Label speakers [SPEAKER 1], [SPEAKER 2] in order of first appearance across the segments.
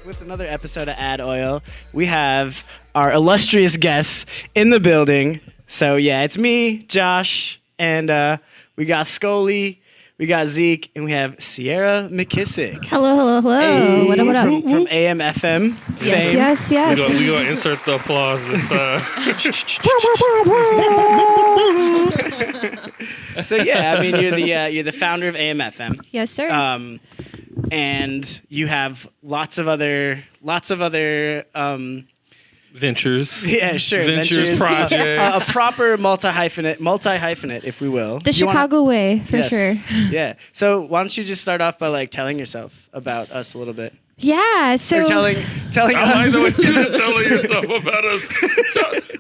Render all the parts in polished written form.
[SPEAKER 1] with another episode of AddOil. We have our illustrious guests in the building. So yeah, it's me, Josh, and we got Scully, we got Zeke, and we have Ciera McKissick.
[SPEAKER 2] Hello.
[SPEAKER 1] Hey,
[SPEAKER 2] What up?
[SPEAKER 1] From AMFM.
[SPEAKER 2] Yes.
[SPEAKER 3] We're going to insert the applause this time.
[SPEAKER 1] So yeah, I mean you're the founder of AMFM.
[SPEAKER 2] Yes, sir.
[SPEAKER 1] And you have lots of other
[SPEAKER 3] Ventures.
[SPEAKER 1] yeah, sure.
[SPEAKER 3] Ventures, projects.
[SPEAKER 1] A proper multi-hyphenate, if we will.
[SPEAKER 2] The Chicago way, for sure.
[SPEAKER 1] Yeah. So why don't you just start off by telling yourself about us a little bit?
[SPEAKER 2] Yeah, so...
[SPEAKER 1] Or telling
[SPEAKER 3] I like the way you're telling yourself about us.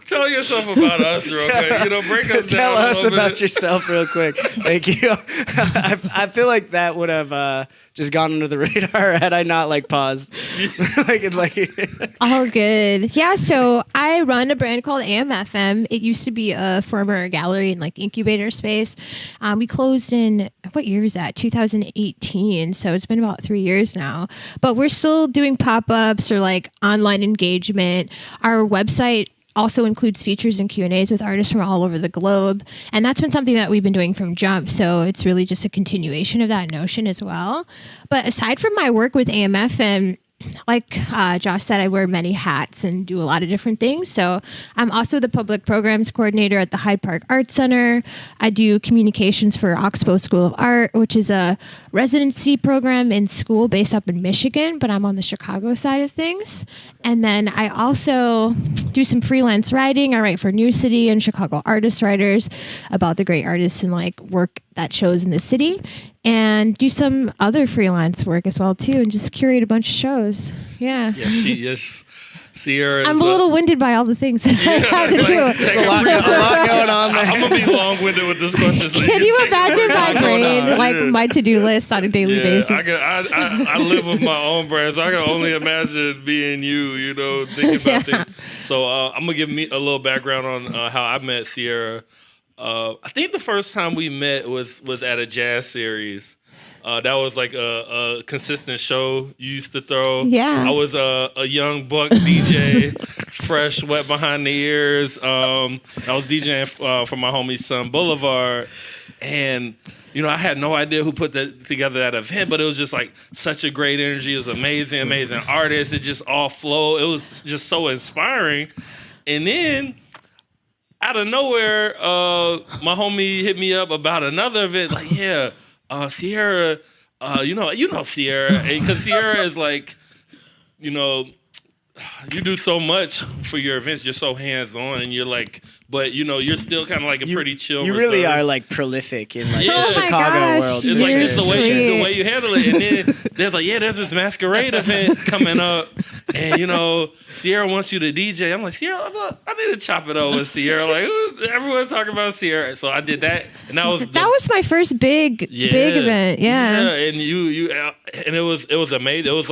[SPEAKER 3] Tell yourself about us real quick. Break us
[SPEAKER 1] Tell
[SPEAKER 3] down
[SPEAKER 1] us
[SPEAKER 3] a little
[SPEAKER 1] about
[SPEAKER 3] bit.
[SPEAKER 1] yourself real quick. Thank you. I feel like that would have just gone under the radar had I not paused.
[SPEAKER 2] All good. Yeah, so I run a brand called AMFM. It used to be a former gallery and incubator space. We closed in, what year is that? 2018. So it's been about 3 years now. But we're still doing pop-ups or online engagement. Our website also includes features and Q&As with artists from all over the globe. And that's been something that we've been doing from jump. So it's really just a continuation of that notion as well. But aside from my work with AMFM, like Josh said, I wear many hats and do a lot of different things. So I'm also the public programs coordinator at the Hyde Park Art Center. I do communications for Oxbow School of Art, which is a residency program in school based up in Michigan, but I'm on the Chicago side of things. And then I also do some freelance writing. I write for New City and Chicago Artist Writers about the great artists and work that shows in the city, and do some other freelance work as well too, and just curate a bunch of shows. Yeah.
[SPEAKER 3] Yes, Ciera.
[SPEAKER 2] I'm a little winded by all the things that I have to do.
[SPEAKER 1] A lot going on there.
[SPEAKER 3] I'm gonna be long-winded with this question. So
[SPEAKER 2] Can you imagine my brain, my to-do list on a daily basis?
[SPEAKER 3] I live with my own brand, so I can only imagine being you, thinking about things. So I'm gonna give me a little background on how I met Ciera. I think the first time we met was at a jazz series. That was a consistent show you used to throw.
[SPEAKER 2] Yeah.
[SPEAKER 3] I was a young buck DJ, fresh, wet behind the ears. I was DJing for my homie Sun Boulevard. And, I had no idea who put together that event, but it was just such a great energy. It was amazing artists. It just all flowed. It was just so inspiring. And then out of nowhere, my homie hit me up about another event. Ciera, you know Ciera, because Ciera is you do so much for your events. You're so hands-on, and you're but you're still kind of a pretty chill.
[SPEAKER 1] You really are prolific in the
[SPEAKER 2] Oh
[SPEAKER 1] Chicago world.
[SPEAKER 3] It's just the way you handle it. And then there's this masquerade event coming up, and Ciera wants you to DJ. I'm Ciera, I need to chop it over with Ciera. Everyone's talking about Ciera, so I did that, and that was
[SPEAKER 2] my first big event. Yeah,
[SPEAKER 3] and and it was amazing. It was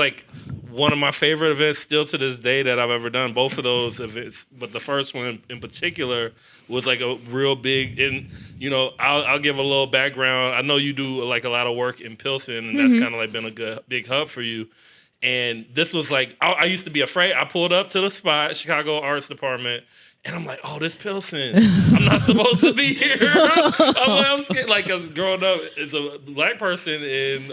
[SPEAKER 3] one of my favorite events still to this day that I've ever done. Both of those events, but the first one in particular was a real big. And I'll give a little background. I know you do a lot of work in Pilsen, and that's kind of been a good big hub for you. And this was I used to be afraid. I pulled up to the spot, Chicago Arts Department. And I'm oh, this Pilsen. I'm not supposed to be here. I'm scared. Because growing up as a black person in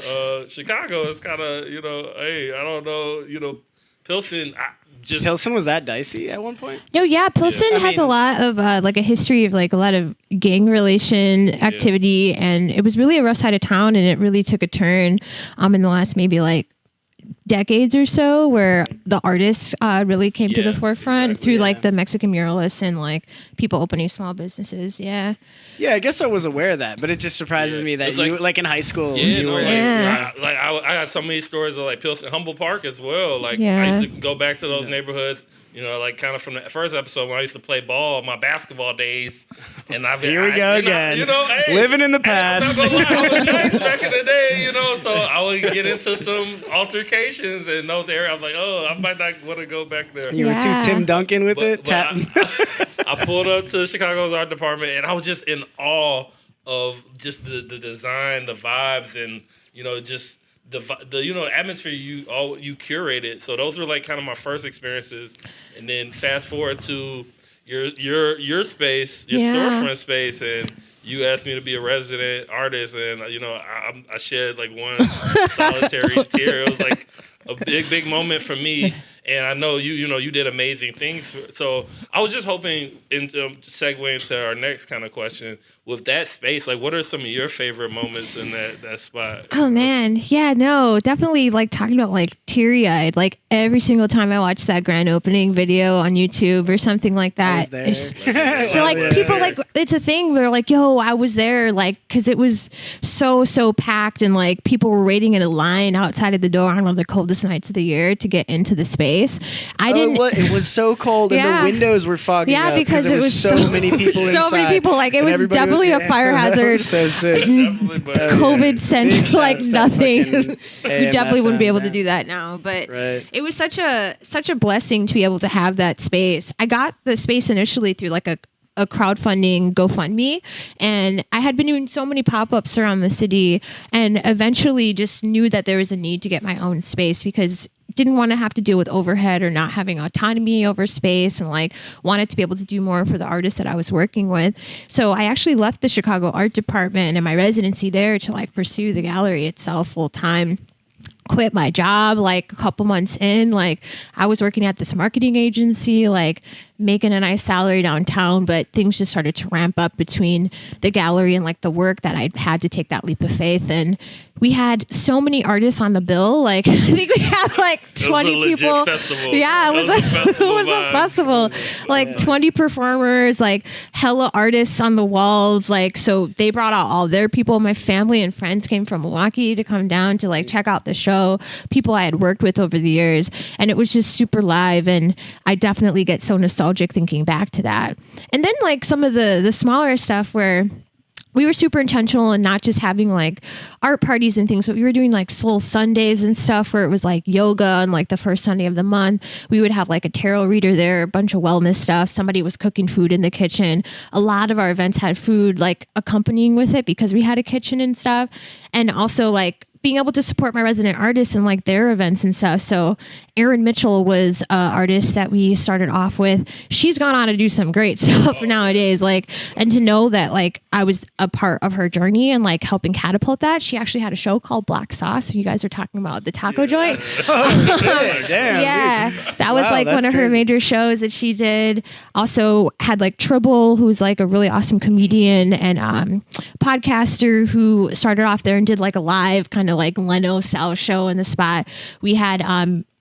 [SPEAKER 3] Chicago, it's kind of, hey, I don't know, Pilsen.
[SPEAKER 1] Pilsen was that dicey at one point?
[SPEAKER 2] No, yeah, Pilsen has a lot of a history of a lot of gang relation activity, and it was really a rough side of town, and it really took a turn in the last maybe decades or so, where the artists really came to the forefront through the Mexican muralists and people opening small businesses. Yeah,
[SPEAKER 1] I guess I was aware of that, but it just surprises me that you in high school. You were
[SPEAKER 3] I got so many stories of Pilsen, Humboldt Park as well. I used to go back to those neighborhoods. Kind of from the first episode when I used to play ball, my basketball days, and
[SPEAKER 1] here we go again. Living in the past.
[SPEAKER 3] I was nice back in the day, so I would get into some altercations in those areas. I was I might not want to go back there.
[SPEAKER 1] You were too Tim Duncan with it.
[SPEAKER 3] I pulled up to Chicago's art department, and I was just in awe of just the design, the vibes, and just the atmosphere you curated. So those were like kind of my first experiences, and then fast forward to your space, your storefront space, and you asked me to be a resident artist, and I shed like one solitary tear. It was like a big moment for me. And I know you did amazing things. So I was just hoping, segue into our next kind of question, with that space, like what are some of your favorite moments in that spot?
[SPEAKER 2] Oh man, yeah, no, definitely like talking about like teary-eyed, like every single time I watch that grand opening video on YouTube or something like that. So like people like, it's a thing where like, yo, I was there, like, cause it was so packed, and like people were waiting in a line outside of the door on one of the coldest nights of the year to get into the space.
[SPEAKER 1] It was so cold, and the windows were fogging up
[SPEAKER 2] because
[SPEAKER 1] there was so many people inside.
[SPEAKER 2] So many people, like it was definitely a fire hazard.
[SPEAKER 1] So sick.
[SPEAKER 2] COVID sent like nothing. You definitely wouldn't be able to do that now, but
[SPEAKER 1] it
[SPEAKER 2] was such a blessing to be able to have that space. I got the space initially through like a crowdfunding GoFundMe, and I had been doing so many pop-ups around the city, and eventually just knew that there was a need to get my own space because didn't want to have to deal with overhead or not having autonomy over space, and like wanted to be able to do more for the artists that I was working with. So I actually left the Chicago art department and my residency there to like pursue the gallery itself full time. Quit my job like a couple months in. Like I was working at this marketing agency, like making a nice salary downtown, but things just started to ramp up between the gallery and like the work that I had to take that leap of faith. And we had so many artists on the bill. Like I think we had like 20 people.
[SPEAKER 3] Festival.
[SPEAKER 2] Yeah, it was a festival. Like 20 performers, like hella artists on the walls. Like, so they brought out all their people. My family and friends came from Milwaukee to come down to like check out the show. People I had worked with over the years. And it was just super live. And I definitely get so nostalgic thinking back to that. And then like some of the smaller stuff where we were super intentional and not just having like art parties and things, but we were doing like Soul Sundays and stuff where it was like yoga on like the first Sunday of the month. We would have like a tarot reader there, a bunch of wellness stuff. Somebody was cooking food in the kitchen. A lot of our events had food like accompanying with it because we had a kitchen and stuff. And also like being able to support my resident artists and like their events and stuff. So Erin Mitchell was an artist that we started off with. She's gone on to do some great stuff nowadays. Like, and to know that like I was a part of her journey and like helping catapult that. She actually had a show called Black Sauce. You guys were talking about the taco joint.
[SPEAKER 1] Oh, shit. Damn.
[SPEAKER 2] Yeah. That was like one of her major shows that she did. Also had like Tribble, who's like a really awesome comedian and podcaster who started off there and did like a live kind of like Leno style show in the spot. We had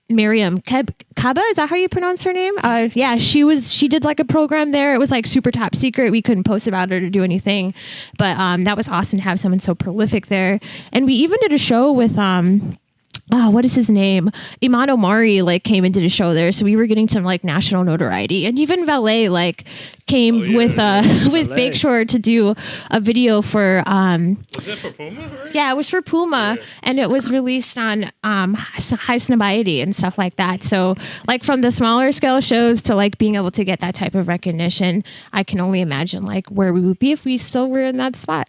[SPEAKER 2] Miriam Kaba, is that how you pronounce her name? Yeah, she did like a program there. It was like super top secret. We couldn't post about it or do anything, but that was awesome to have someone so prolific there. And we even did a show with what is his name? Iman Omari like came into the show there, so we were getting some like national notoriety, and even Valet like came with Bake Shore to do a video for.
[SPEAKER 3] Was it for Puma? Right?
[SPEAKER 2] Yeah, it was for Puma, and it was released on High Snobiety and stuff like that. So like from the smaller scale shows to like being able to get that type of recognition, I can only imagine like where we would be if we still were in that spot.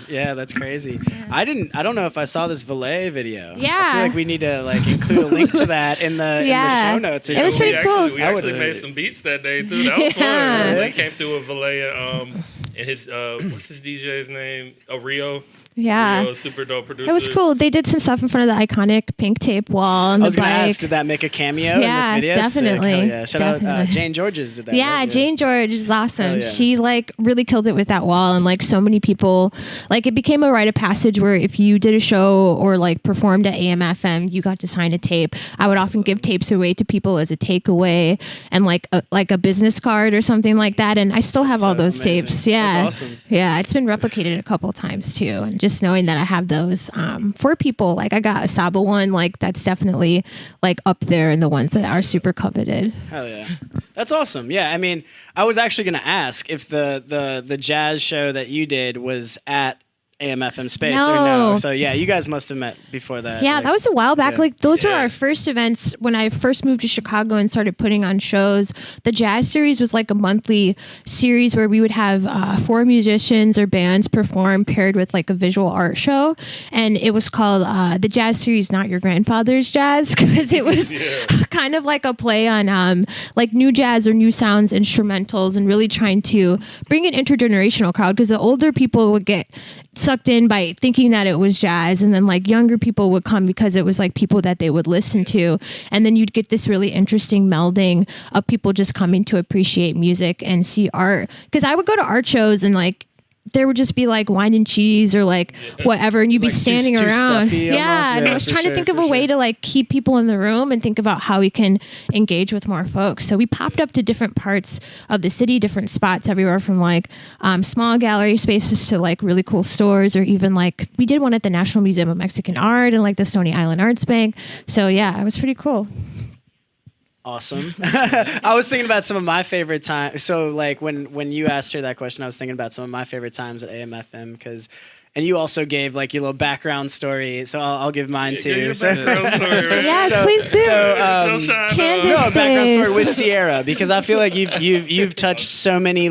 [SPEAKER 1] Yeah, that's crazy. Yeah. I don't know if I saw this Valet video.
[SPEAKER 2] Yeah.
[SPEAKER 1] I feel like we need to like include a link to that in the show notes or something.
[SPEAKER 2] It was pretty cool.
[SPEAKER 3] We actually made some beats that day too. That was fun. They came through with Valet and his what's his DJ's name? Rio.
[SPEAKER 2] Yeah.
[SPEAKER 3] Rio, super dope producer.
[SPEAKER 2] It was cool. They did some stuff in front of the iconic pink tape wall on the bike.
[SPEAKER 1] I was going to ask, did that make a cameo in this video?
[SPEAKER 2] Definitely.
[SPEAKER 1] Yeah, shout out Jane Georges did that.
[SPEAKER 2] Yeah,
[SPEAKER 1] right?
[SPEAKER 2] Jane George is awesome.
[SPEAKER 1] Yeah.
[SPEAKER 2] She like really killed it with that wall, and like so many people, like it became a rite of passage where if you did a show or like performed at AMFM, you got to sign a tape. I would often give tapes away to people as a takeaway and like a business card or something like that, and I still have all those
[SPEAKER 1] amazing.
[SPEAKER 2] tapes. Yeah.
[SPEAKER 1] That's awesome.
[SPEAKER 2] Yeah, it's been replicated a couple times too, and just knowing that I have those for people, like I got a Saba one, like that's definitely like up there in the ones that are super coveted.
[SPEAKER 1] Hell yeah. That's awesome. Yeah, I mean, I was actually going to ask if the jazz show that you did was at AMFM space
[SPEAKER 2] No.
[SPEAKER 1] or no? So yeah, you guys must have met before that.
[SPEAKER 2] Yeah,
[SPEAKER 1] like-
[SPEAKER 2] that was a while back.
[SPEAKER 1] yeah.
[SPEAKER 2] Like those were
[SPEAKER 3] Yeah.
[SPEAKER 2] our first events when I first moved to Chicago and started putting on shows. The jazz series was like a monthly series where we would have 4 musicians or bands perform paired with like a visual art show, and it was called the jazz series Not Your Grandfather's Jazz, because it was kind of like a play on like new jazz or new sounds, instrumentals, and really trying to bring an intergenerational crowd, because the older people would get sucked in by thinking that it was jazz, and then like younger people would come because it was like people that they would listen to, and then you'd get this really interesting melding of people just coming to appreciate music and see art. Because I would go to art shows and like there would just be like wine and cheese or like whatever, and you'd be
[SPEAKER 1] like
[SPEAKER 2] standing
[SPEAKER 1] too
[SPEAKER 2] around.
[SPEAKER 1] stuffy
[SPEAKER 2] Yeah,
[SPEAKER 1] almost.
[SPEAKER 2] and I
[SPEAKER 1] Yeah,
[SPEAKER 2] was
[SPEAKER 1] for
[SPEAKER 2] trying
[SPEAKER 1] sure,
[SPEAKER 2] to think of
[SPEAKER 1] for
[SPEAKER 2] a way
[SPEAKER 1] sure.
[SPEAKER 2] to like keep people in the room and think about how we can engage with more folks. So we popped up to different parts of the city, different spots everywhere from like small gallery spaces to like really cool stores, or even like we did one at the National Museum of Mexican Art and like the Stony Island Arts Bank. So yeah, it was pretty cool.
[SPEAKER 1] Awesome. I was thinking about some of my favorite times. So like when you asked her that question, I was thinking about some of my favorite times at AMFM because, and you also gave like your little background story. So I'll give mine
[SPEAKER 3] Yeah, your
[SPEAKER 1] too. So,
[SPEAKER 3] background story, right?
[SPEAKER 2] Yes,
[SPEAKER 1] So-
[SPEAKER 2] please do.
[SPEAKER 1] so,
[SPEAKER 3] Show shine,
[SPEAKER 2] Candace
[SPEAKER 1] no, background
[SPEAKER 2] days.
[SPEAKER 1] story with Ciera, because I feel like you've touched so many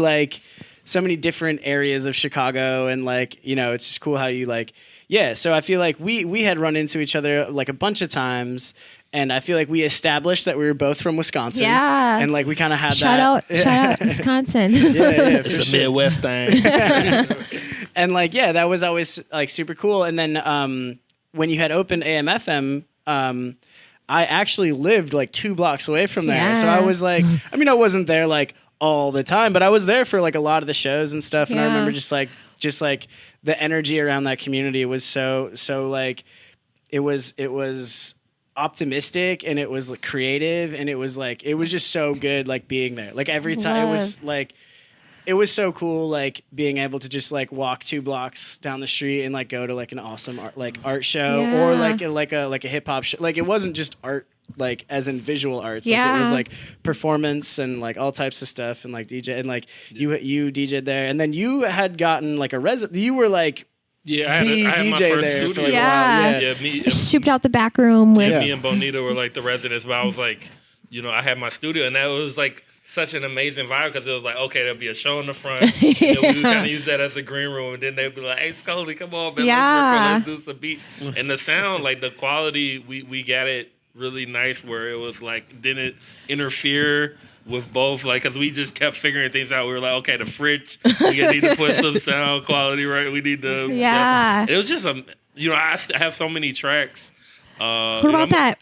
[SPEAKER 1] different areas of Chicago, and like, you know, it's just cool how you like, yeah. So I feel like we had run into each other like a bunch of times, and I feel like we established that we were both from Wisconsin.
[SPEAKER 2] Yeah.
[SPEAKER 1] And like we kind of had
[SPEAKER 2] Shout out Wisconsin.
[SPEAKER 1] Yeah,
[SPEAKER 3] It's
[SPEAKER 1] for
[SPEAKER 3] a
[SPEAKER 1] sure.
[SPEAKER 3] Midwest thing.
[SPEAKER 1] And like, yeah, that was always like super cool. And then when you had opened AMFM, I actually lived like 2 blocks away from there. So I
[SPEAKER 2] Yeah.
[SPEAKER 1] was like, I mean, I wasn't there like all the time, but I was there for like a lot of the shows and stuff. And I
[SPEAKER 2] Yeah.
[SPEAKER 1] remember just like the energy around that community was so like, it was optimistic, and it was like creative, and it was just so good like being there. Like every time it was like, it was so cool, like being able to just like walk 2 blocks down the street and like go to like an awesome art show, or
[SPEAKER 2] Yeah.
[SPEAKER 1] like a hip hop show. Like it wasn't just art, like as in visual arts. Like
[SPEAKER 2] Yeah.
[SPEAKER 1] it was like performance and like all types of stuff, and like DJ, and like you DJ'd there, and then you had gotten like you were like
[SPEAKER 3] Yeah, I had,
[SPEAKER 1] the
[SPEAKER 3] I had my
[SPEAKER 1] DJ
[SPEAKER 3] first
[SPEAKER 1] there for
[SPEAKER 3] studio.
[SPEAKER 1] like
[SPEAKER 2] Yeah.
[SPEAKER 1] a while.
[SPEAKER 3] Yeah, me,
[SPEAKER 2] Souped out the back room with
[SPEAKER 3] me and Bonita were like the residents, but I was like, you know, I had my studio, and that was like such an amazing vibe, because it was like, okay, there'll be a show in the front, and then we would kind of use that as a green room, and then they'd be like, hey, Scully, come on, man,
[SPEAKER 2] Yeah.
[SPEAKER 3] let's do some beats. And the sound, like the quality, we got it really nice, where it was like, didn't interfere with both, like, because we just kept figuring things out. We were like, okay, the fridge, we need to put some sound quality right. We need to,
[SPEAKER 2] Yeah.
[SPEAKER 3] It was just I have so many tracks.
[SPEAKER 2] What about that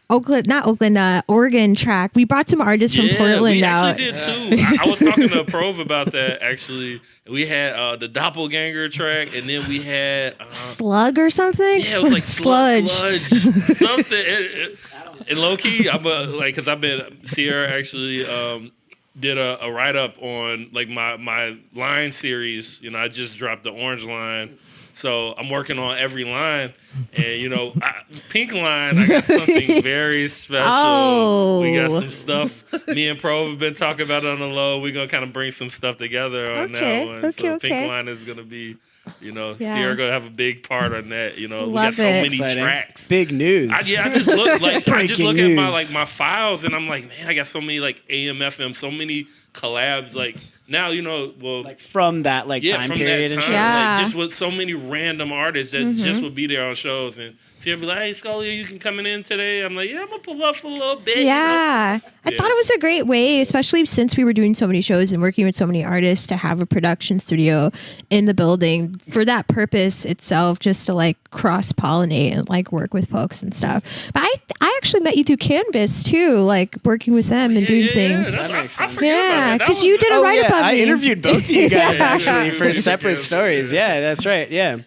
[SPEAKER 2] Oregon track? We brought some artists from Portland
[SPEAKER 3] we
[SPEAKER 2] out.
[SPEAKER 3] actually did too. I was talking to Prove about that. Actually, we had the Doppelganger track, and then we had
[SPEAKER 2] Slug or something?
[SPEAKER 3] yeah, it was like
[SPEAKER 2] Sludge.
[SPEAKER 3] sludge, something. And low key, I'm because I've been Ciera actually did a write up on like my line series. You know, I just dropped the orange line. So I'm working on every line, and you know, pink line, I got something very special.
[SPEAKER 2] Oh.
[SPEAKER 3] We got some stuff. Me and Pro have been talking about it on the low. We're gonna kind of bring some stuff together on
[SPEAKER 2] Okay,
[SPEAKER 3] that one.
[SPEAKER 2] okay,
[SPEAKER 3] So
[SPEAKER 2] okay.
[SPEAKER 3] pink line is gonna be, you know,
[SPEAKER 2] Yeah.
[SPEAKER 3] Ciera gonna have a big part on that. You know, we got
[SPEAKER 2] Love
[SPEAKER 3] so
[SPEAKER 2] it.
[SPEAKER 3] many
[SPEAKER 1] Exciting.
[SPEAKER 3] tracks.
[SPEAKER 1] Big news.
[SPEAKER 3] I just look like
[SPEAKER 1] Breaking
[SPEAKER 3] at my
[SPEAKER 1] news.
[SPEAKER 3] my files, and I'm like, man, I got so many like AMFM, so many collabs. Like now, you know, well,
[SPEAKER 1] like from that like
[SPEAKER 3] yeah,
[SPEAKER 1] time
[SPEAKER 3] from
[SPEAKER 1] period
[SPEAKER 3] that
[SPEAKER 1] and
[SPEAKER 3] time,
[SPEAKER 1] shit.
[SPEAKER 2] Yeah.
[SPEAKER 3] like just with so many random artists that just would be there on shows, and Ciera be like, hey, Scully, you can come in today. I'm like, yeah, I'm gonna pull up for a little bit. you know?
[SPEAKER 2] Yeah. I
[SPEAKER 3] Yeah.
[SPEAKER 2] thought it was a great way, especially since we were doing so many shows and working with so many artists, to have a production studio in the building for that purpose itself, just to like cross pollinate and like work with folks and stuff. But I actually met you through Canvas too, like working with them and doing things.
[SPEAKER 3] That's-
[SPEAKER 1] That makes
[SPEAKER 3] I
[SPEAKER 1] sense.
[SPEAKER 3] forgot about
[SPEAKER 2] Yeah,
[SPEAKER 3] that. That
[SPEAKER 2] because
[SPEAKER 3] was-
[SPEAKER 2] you did a
[SPEAKER 1] Oh,
[SPEAKER 2] write up
[SPEAKER 1] yeah,
[SPEAKER 2] on
[SPEAKER 1] I
[SPEAKER 2] me.
[SPEAKER 1] interviewed both of you guys
[SPEAKER 3] Yeah.
[SPEAKER 1] actually for
[SPEAKER 3] Yeah.
[SPEAKER 1] separate stories. Yeah, that's right. Yeah.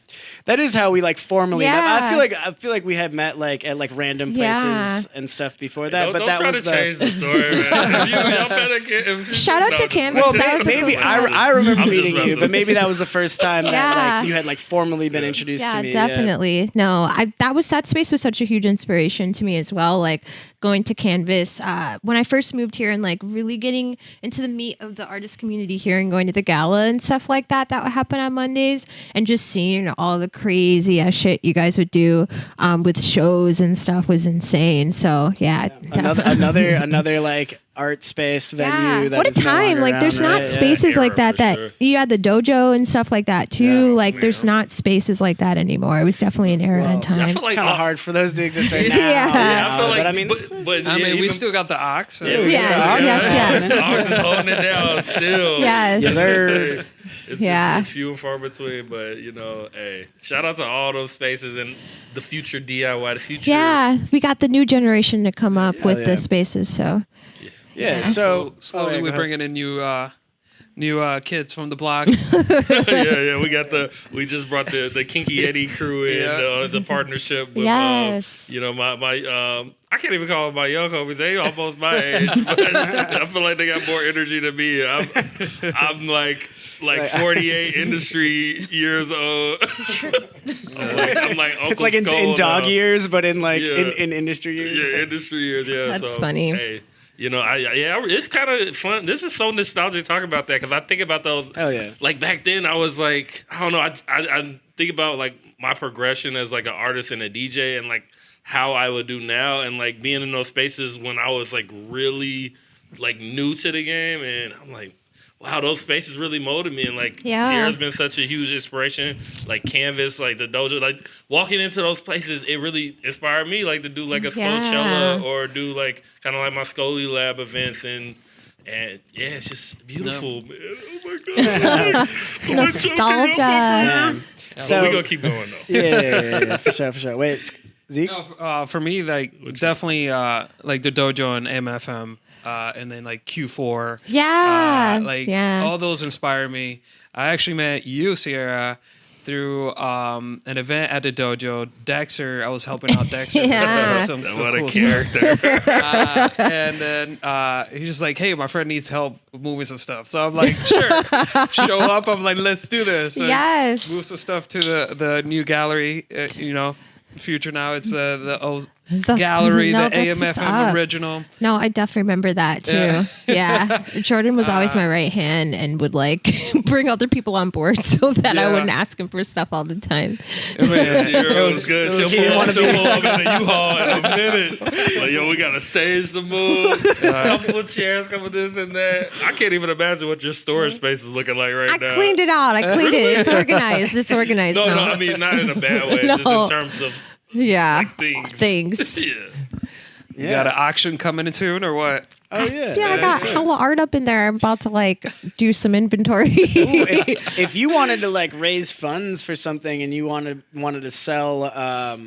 [SPEAKER 1] That is how we like formally met.
[SPEAKER 2] Yeah.
[SPEAKER 1] I feel like we had met like at like random places
[SPEAKER 2] Yeah.
[SPEAKER 1] and stuff before that.
[SPEAKER 3] Don't,
[SPEAKER 1] but
[SPEAKER 3] don't
[SPEAKER 1] that
[SPEAKER 3] try
[SPEAKER 1] was
[SPEAKER 3] to change the story, man. Y'all better
[SPEAKER 2] Shout out to Canvas.
[SPEAKER 1] Well,
[SPEAKER 2] That was a
[SPEAKER 1] maybe
[SPEAKER 2] cool
[SPEAKER 1] I remember
[SPEAKER 3] I'm just
[SPEAKER 1] meeting you,
[SPEAKER 3] messing
[SPEAKER 1] but
[SPEAKER 3] with
[SPEAKER 1] maybe
[SPEAKER 3] you.
[SPEAKER 1] that was the first time that
[SPEAKER 2] Yeah.
[SPEAKER 1] like you had like formally been introduced
[SPEAKER 2] Yeah,
[SPEAKER 1] to me.
[SPEAKER 2] definitely. No, that space was such a huge inspiration to me as well. Like going to Canvas when I first moved here and like really getting into the meat of the artist community here and going to the gala and stuff like that would happen on Mondays, and just seeing all the crazy ass shit you guys would do with shows and stuff was insane. So yeah,
[SPEAKER 1] another like art space venue. That
[SPEAKER 2] what a
[SPEAKER 1] is no
[SPEAKER 2] time!
[SPEAKER 1] longer
[SPEAKER 2] Like, there's
[SPEAKER 1] around,
[SPEAKER 2] not
[SPEAKER 1] right?
[SPEAKER 2] spaces like that.
[SPEAKER 3] For
[SPEAKER 2] That
[SPEAKER 3] sure.
[SPEAKER 2] you had the dojo and stuff like that too.
[SPEAKER 1] Yeah.
[SPEAKER 2] Like, there's not spaces like that anymore. It was definitely an era
[SPEAKER 1] Well,
[SPEAKER 2] and time.
[SPEAKER 3] I feel
[SPEAKER 1] It's
[SPEAKER 3] like
[SPEAKER 1] kind of hard for those to exist right now.
[SPEAKER 2] Yeah.
[SPEAKER 3] I feel like,
[SPEAKER 1] but I mean,
[SPEAKER 3] but
[SPEAKER 4] I
[SPEAKER 3] yeah,
[SPEAKER 4] mean, we
[SPEAKER 3] even-
[SPEAKER 4] still got the ox. So.
[SPEAKER 3] Yeah,
[SPEAKER 2] Yes.
[SPEAKER 3] Ox is holding it down still.
[SPEAKER 2] Yes.
[SPEAKER 1] Yes, sir.
[SPEAKER 2] Yeah.
[SPEAKER 3] It's few and far between, but hey, shout out to all those spaces and the future DIY, the future.
[SPEAKER 2] Yeah, we got the new generation to come up with
[SPEAKER 1] yeah.
[SPEAKER 2] the spaces. So
[SPEAKER 1] Yeah. So
[SPEAKER 4] Slowly
[SPEAKER 1] yeah,
[SPEAKER 4] we're
[SPEAKER 1] go
[SPEAKER 4] bringing in new kids from the block.
[SPEAKER 3] yeah. We just brought the Kinky Eddie crew in
[SPEAKER 4] Yeah.
[SPEAKER 3] the partnership with
[SPEAKER 2] Yes.
[SPEAKER 3] my I can't even call them my young homies. They almost my age, but I feel like they got more energy than me. I'm like 48 industry years old. I'm like Uncle
[SPEAKER 1] it's like in
[SPEAKER 3] Skull
[SPEAKER 1] dog
[SPEAKER 3] now.
[SPEAKER 1] years, but in like
[SPEAKER 3] Yeah.
[SPEAKER 1] in industry years.
[SPEAKER 3] Yeah, industry years. Yeah,
[SPEAKER 2] That's
[SPEAKER 3] so,
[SPEAKER 2] funny.
[SPEAKER 3] Hey, it's kind of fun. This is so nostalgic talking about that because I think about those.
[SPEAKER 1] Oh yeah.
[SPEAKER 3] Like back then, I was like, I don't know. I think about like my progression as like an artist and a DJ, and like how I would do now, and like being in those spaces when I was like really like new to the game, and I'm like, wow, those spaces really molded me, and like
[SPEAKER 2] Yeah.
[SPEAKER 3] Ciera's been such a huge inspiration. Like Canvas, like the dojo, like walking into those places, it really inspired me, like to do like a Skullcella or do like kind of like my Scully Lab events and yeah, it's just beautiful, man. Oh my god,
[SPEAKER 2] Nostalgia.
[SPEAKER 1] Man.
[SPEAKER 3] So we're gonna keep going though.
[SPEAKER 1] Yeah, for sure. Wait, Zeke.
[SPEAKER 4] No, for me, like definitely like the dojo and AMFM, and then like Q4.
[SPEAKER 2] Yeah.
[SPEAKER 4] All those inspire me. I actually met you, Ciera, through an event at the dojo. Dexter, I was helping out Dexter.
[SPEAKER 2] Yeah.
[SPEAKER 3] What a
[SPEAKER 4] cool
[SPEAKER 3] character.
[SPEAKER 4] stuff. And then he's just like, hey, my friend needs help moving some stuff. So I'm like, sure. Show up. I'm like, let's do this. And
[SPEAKER 2] Yes.
[SPEAKER 4] move some stuff to the new gallery, future now. It's the old
[SPEAKER 2] The-
[SPEAKER 4] gallery,
[SPEAKER 2] no,
[SPEAKER 4] the
[SPEAKER 2] that's what's
[SPEAKER 4] AMFM
[SPEAKER 2] up.
[SPEAKER 4] original.
[SPEAKER 2] No, I definitely remember that too.
[SPEAKER 4] Yeah.
[SPEAKER 2] Yeah. Jordan was always my right hand and would like bring other people on board so that I
[SPEAKER 4] Yeah.
[SPEAKER 2] wouldn't ask him for stuff all the time.
[SPEAKER 3] Ciera was good.
[SPEAKER 1] She
[SPEAKER 3] She'll
[SPEAKER 1] didn't
[SPEAKER 3] pull
[SPEAKER 1] wanna
[SPEAKER 3] up in the U-Haul in a minute. Like, yo, we got a stage to move. A couple of chairs, couple of this and that. I can't even imagine what your storage space is looking like right
[SPEAKER 2] I
[SPEAKER 3] now.
[SPEAKER 2] cleaned it out. I cleaned it. It's organized. It's organized
[SPEAKER 3] No,
[SPEAKER 2] now.
[SPEAKER 3] I mean not in a bad way. Just
[SPEAKER 2] No.
[SPEAKER 3] in terms of
[SPEAKER 2] Yeah.
[SPEAKER 3] things.
[SPEAKER 2] Things.
[SPEAKER 3] Yeah.
[SPEAKER 4] You got an auction coming in soon or what?
[SPEAKER 1] Oh yeah.
[SPEAKER 2] Yeah, I got hella art up in there. I'm about to like do some inventory.
[SPEAKER 1] If you wanted to like raise funds for something and you wanted to sell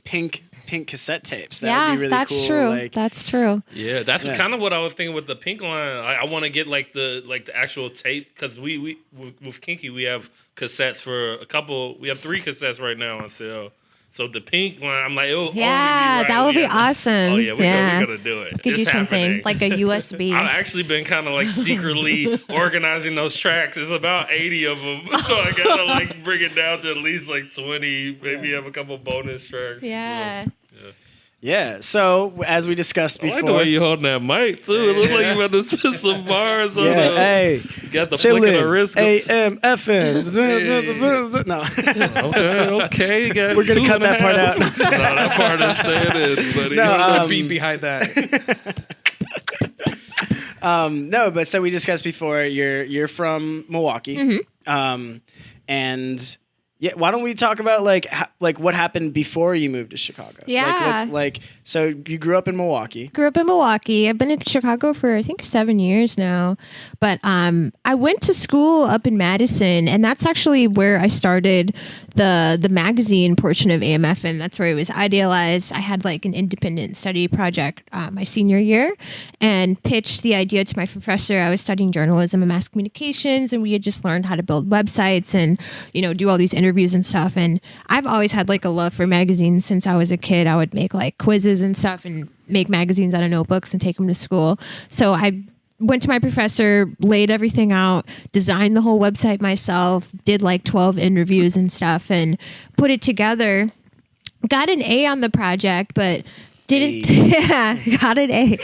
[SPEAKER 1] pink cassette tapes, that would be really
[SPEAKER 2] that's
[SPEAKER 1] cool.
[SPEAKER 2] true.
[SPEAKER 1] Like,
[SPEAKER 2] that's true.
[SPEAKER 3] Yeah, that's kind of what I was thinking with the pink line. I want to get like the actual tape because we with Kinky we have cassettes for a couple. We have 3 cassettes right now on sale. So the pink line, I'm like, it'll
[SPEAKER 2] Yeah,
[SPEAKER 3] only be right.
[SPEAKER 2] that would
[SPEAKER 3] We
[SPEAKER 2] be
[SPEAKER 3] have to-
[SPEAKER 2] awesome.
[SPEAKER 3] Oh yeah, we're gonna do it.
[SPEAKER 2] We could do
[SPEAKER 3] It's
[SPEAKER 2] something
[SPEAKER 3] happening.
[SPEAKER 2] like a USB.
[SPEAKER 3] I've actually been kind of like secretly organizing those tracks. It's about 80 of them, so I gotta like bring it down to at least like 20. Maybe have a couple bonus tracks.
[SPEAKER 2] Yeah.
[SPEAKER 1] yeah. So as we discussed
[SPEAKER 3] I
[SPEAKER 1] before,
[SPEAKER 3] like the way you holding that mic too. It looks like you about to spit some bars on
[SPEAKER 1] yeah.
[SPEAKER 3] it.
[SPEAKER 1] Hey,
[SPEAKER 3] You got the flick of the wrist.
[SPEAKER 1] AMFM. No.
[SPEAKER 3] Okay. You got
[SPEAKER 1] We're gonna cut that part
[SPEAKER 3] 2.5.
[SPEAKER 1] out.
[SPEAKER 3] No, that part is staying in, buddy.
[SPEAKER 1] No,
[SPEAKER 4] The beat behind that.
[SPEAKER 1] No, but so we discussed before. You're from Milwaukee,
[SPEAKER 2] Mm-hmm.
[SPEAKER 1] and yeah. Why don't we talk about like what happened before you moved to Chicago?
[SPEAKER 2] Yeah.
[SPEAKER 1] So you grew up in Milwaukee.
[SPEAKER 2] Grew up in Milwaukee. I've been in Chicago for I think 7 years now. But I went to school up in Madison, and that's actually where I started the magazine portion of AMFM. That's where it was idealized. I had like an independent study project my senior year and pitched the idea to my professor. I was studying journalism and mass communications, and we had just learned how to build websites and, do all these interviews and stuff. And I've always had like a love for magazines since I was a kid. I would make like quizzes and stuff and make magazines out of notebooks and take them to school. So I went to my professor, laid everything out, designed the whole website myself, did like 12 interviews and stuff, and put it together. Got an A on the project, but didn't. Yeah, got an A.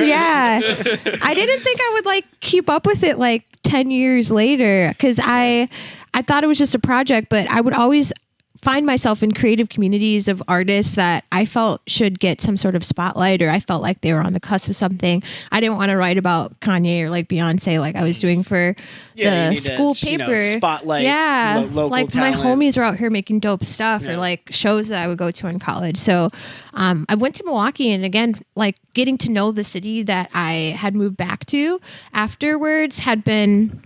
[SPEAKER 2] Yeah, Yeah. I didn't think I would like keep up with it like 10 years later because I thought it was just a project, but I would always find myself in creative communities of artists that I felt should get some sort of spotlight, or I felt like they were on the cusp of something. I didn't want to write about Kanye or like Beyonce like I was doing for the school paper.
[SPEAKER 1] Spotlight local
[SPEAKER 2] like
[SPEAKER 1] talent.
[SPEAKER 2] my homies were out here making dope stuff or like shows that I would go to in college. So I went to Milwaukee, and again, like getting to know the city that I had moved back to afterwards had been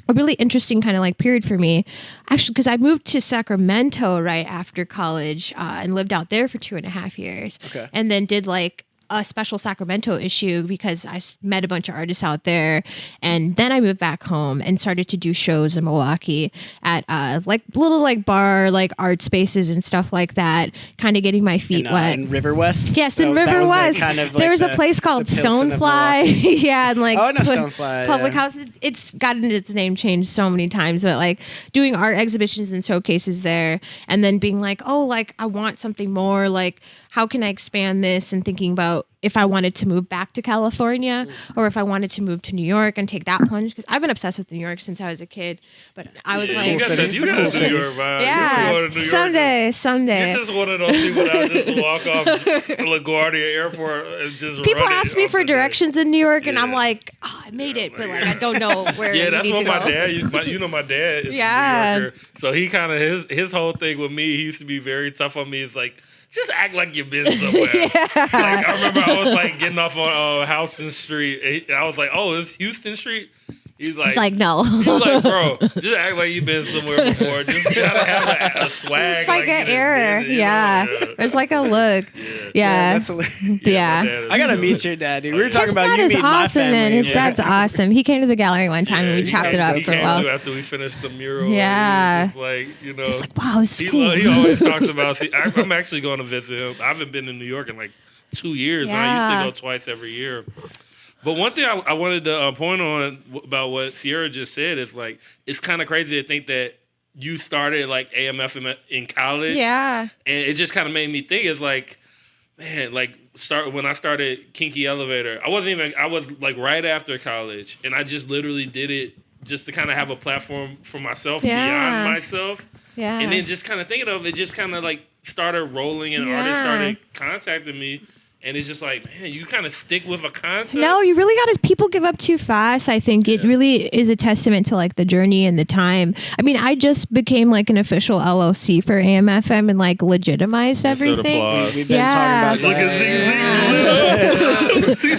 [SPEAKER 2] a really interesting kind of like period for me, actually, because I moved to Sacramento right after college and lived out there for 2.5 years.
[SPEAKER 1] Okay.
[SPEAKER 2] And then did like a special Sacramento issue because I met a bunch of artists out there. And then I moved back home and started to do shows in Milwaukee at like little like bar, like art spaces and stuff like that, kind of getting my feet wet.
[SPEAKER 1] In River West?
[SPEAKER 2] Yes, in River West. There was a place called Stonefly. Yeah, and like
[SPEAKER 1] Stonefly,
[SPEAKER 2] public houses. It's gotten its name changed so many times, but like doing art exhibitions and showcases there, and then being like, oh, like I want something more, like how can I expand this, and thinking about if I wanted to move back to California or if I wanted to move to New York and take that plunge, because I've been obsessed with New York since I was a kid. But I was like,
[SPEAKER 3] you got a New York vibe.
[SPEAKER 2] Yeah, someday.
[SPEAKER 3] You're just one of those people that just walk off LaGuardia Airport and just
[SPEAKER 2] people
[SPEAKER 3] run
[SPEAKER 2] ask me for directions in New York, and
[SPEAKER 3] Yeah.
[SPEAKER 2] I'm like, oh, I made it, but like I don't know where.
[SPEAKER 3] Yeah,
[SPEAKER 2] you
[SPEAKER 3] that's
[SPEAKER 2] need
[SPEAKER 3] what
[SPEAKER 2] to
[SPEAKER 3] my
[SPEAKER 2] go.
[SPEAKER 3] dad. You know, my dad is
[SPEAKER 2] Yeah.
[SPEAKER 3] a New Yorker, so he kind of his whole thing with me. He used to be very tough on me. Is like, just act like you've been somewhere. Like I remember I was like getting off on Houston Street. I was like, oh, it's Houston Street. He's like,
[SPEAKER 2] It's like no.
[SPEAKER 3] He's like, bro, just act like you've been somewhere before. Just gotta have a swag.
[SPEAKER 2] It's like an
[SPEAKER 3] you
[SPEAKER 2] error.
[SPEAKER 3] done been, you know?
[SPEAKER 2] Yeah. There's like a look.
[SPEAKER 1] Yeah,
[SPEAKER 2] Yeah.
[SPEAKER 1] that's
[SPEAKER 2] Yeah.
[SPEAKER 1] I gotta meet your dad, dude. We were talking
[SPEAKER 2] His
[SPEAKER 1] about
[SPEAKER 2] dad
[SPEAKER 1] you
[SPEAKER 2] is
[SPEAKER 1] meeting my
[SPEAKER 2] awesome,
[SPEAKER 1] family.
[SPEAKER 2] man. His dad's awesome. He came to the gallery one time and we chopped it up
[SPEAKER 3] He
[SPEAKER 2] for a
[SPEAKER 3] came
[SPEAKER 2] while.
[SPEAKER 3] through after we finished the mural.
[SPEAKER 2] Yeah.
[SPEAKER 3] And he was just like, you know,
[SPEAKER 2] He's like, wow, this is
[SPEAKER 3] he,
[SPEAKER 2] cool.
[SPEAKER 3] he always talks about. I'm actually going to visit him. I haven't been in New York in like 2 years, and I used to go twice every year. But one thing I wanted to point on about what Ciera just said is like, it's kind of crazy to think that you started like AMFM in college.
[SPEAKER 2] Yeah.
[SPEAKER 3] And it just kind of made me think, it's like, man, like when I started Kinky Elevator, I was like right after college, and I just literally did it just to kind of have a platform for myself beyond myself.
[SPEAKER 2] Yeah.
[SPEAKER 3] And then just kind of thinking of it, just kind of like started rolling, and artists started contacting me. And it's just like, man, you kind of stick with a concept.
[SPEAKER 2] No, you really got to. People give up too fast. I think it really is a testament to like the journey and the time. I mean, I just became like an official LLC for AMFM and like legitimized everything.
[SPEAKER 1] We've been talking about
[SPEAKER 3] Look
[SPEAKER 1] that.
[SPEAKER 3] at Zing.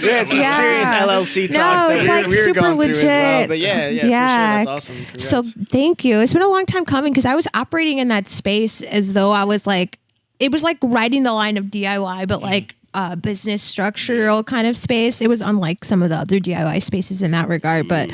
[SPEAKER 1] Yeah, it's some serious LLC talk
[SPEAKER 2] it's
[SPEAKER 1] that
[SPEAKER 2] like
[SPEAKER 1] we're
[SPEAKER 2] super
[SPEAKER 1] going through as well.
[SPEAKER 2] legit.
[SPEAKER 1] But yeah, for sure. That's awesome. Congrats.
[SPEAKER 2] So thank you. It's been a long time coming because I was operating in that space as though I was like, it was like riding the line of DIY, but like business structural kind of space. It was unlike some of the other DIY spaces in that regard, but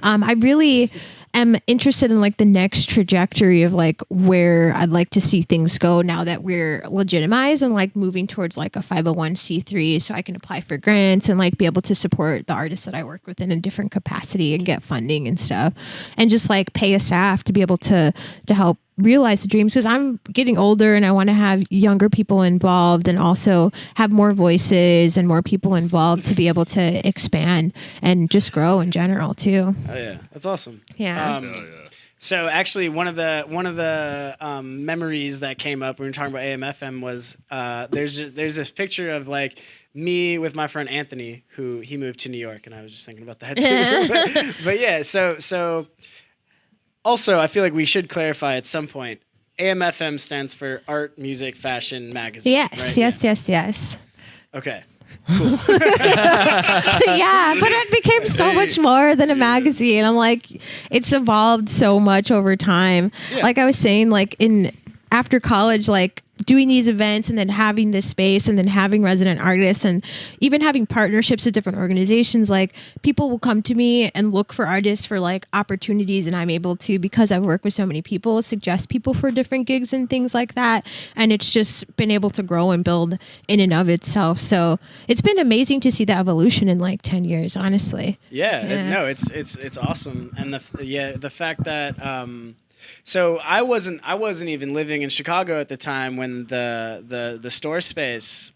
[SPEAKER 2] I really am interested in like the next trajectory of like where I'd like to see things go now that we're legitimized and like moving towards like a 501c3, so I can apply for grants and like be able to support the artists that I work with in a different capacity and get funding and stuff, and just like pay a staff to be able to help realize the dreams, because I'm getting older and I want to have younger people involved and also have more voices and more people involved to be able to expand and just grow in general too.
[SPEAKER 1] Oh yeah, that's awesome.
[SPEAKER 2] Yeah.
[SPEAKER 1] So actually, one of the memories that came up when we were talking about AMFM was there's this picture of like me with my friend Anthony, who he moved to New York, and I was just thinking about that too. but yeah, so. Also, I feel like we should clarify at some point, AMFM stands for Art, Music, Fashion, Magazine.
[SPEAKER 2] Yes,
[SPEAKER 1] right?
[SPEAKER 2] yes.
[SPEAKER 1] Okay.
[SPEAKER 2] Yeah, but it became so much more than a magazine. I'm like, it's evolved so much over time.
[SPEAKER 1] Yeah.
[SPEAKER 2] Like I was saying, like after college, like doing these events and then having this space and then having resident artists and even having partnerships with different organizations, like people will come to me and look for artists for like opportunities, and I'm able to, because I work with so many people, suggest people for different gigs and things like that. And it's just been able to grow and build in and of itself. So it's been amazing to see the evolution in like 10 years, honestly.
[SPEAKER 1] No, it's awesome. And the fact that so I wasn't even living in Chicago at the time when the store space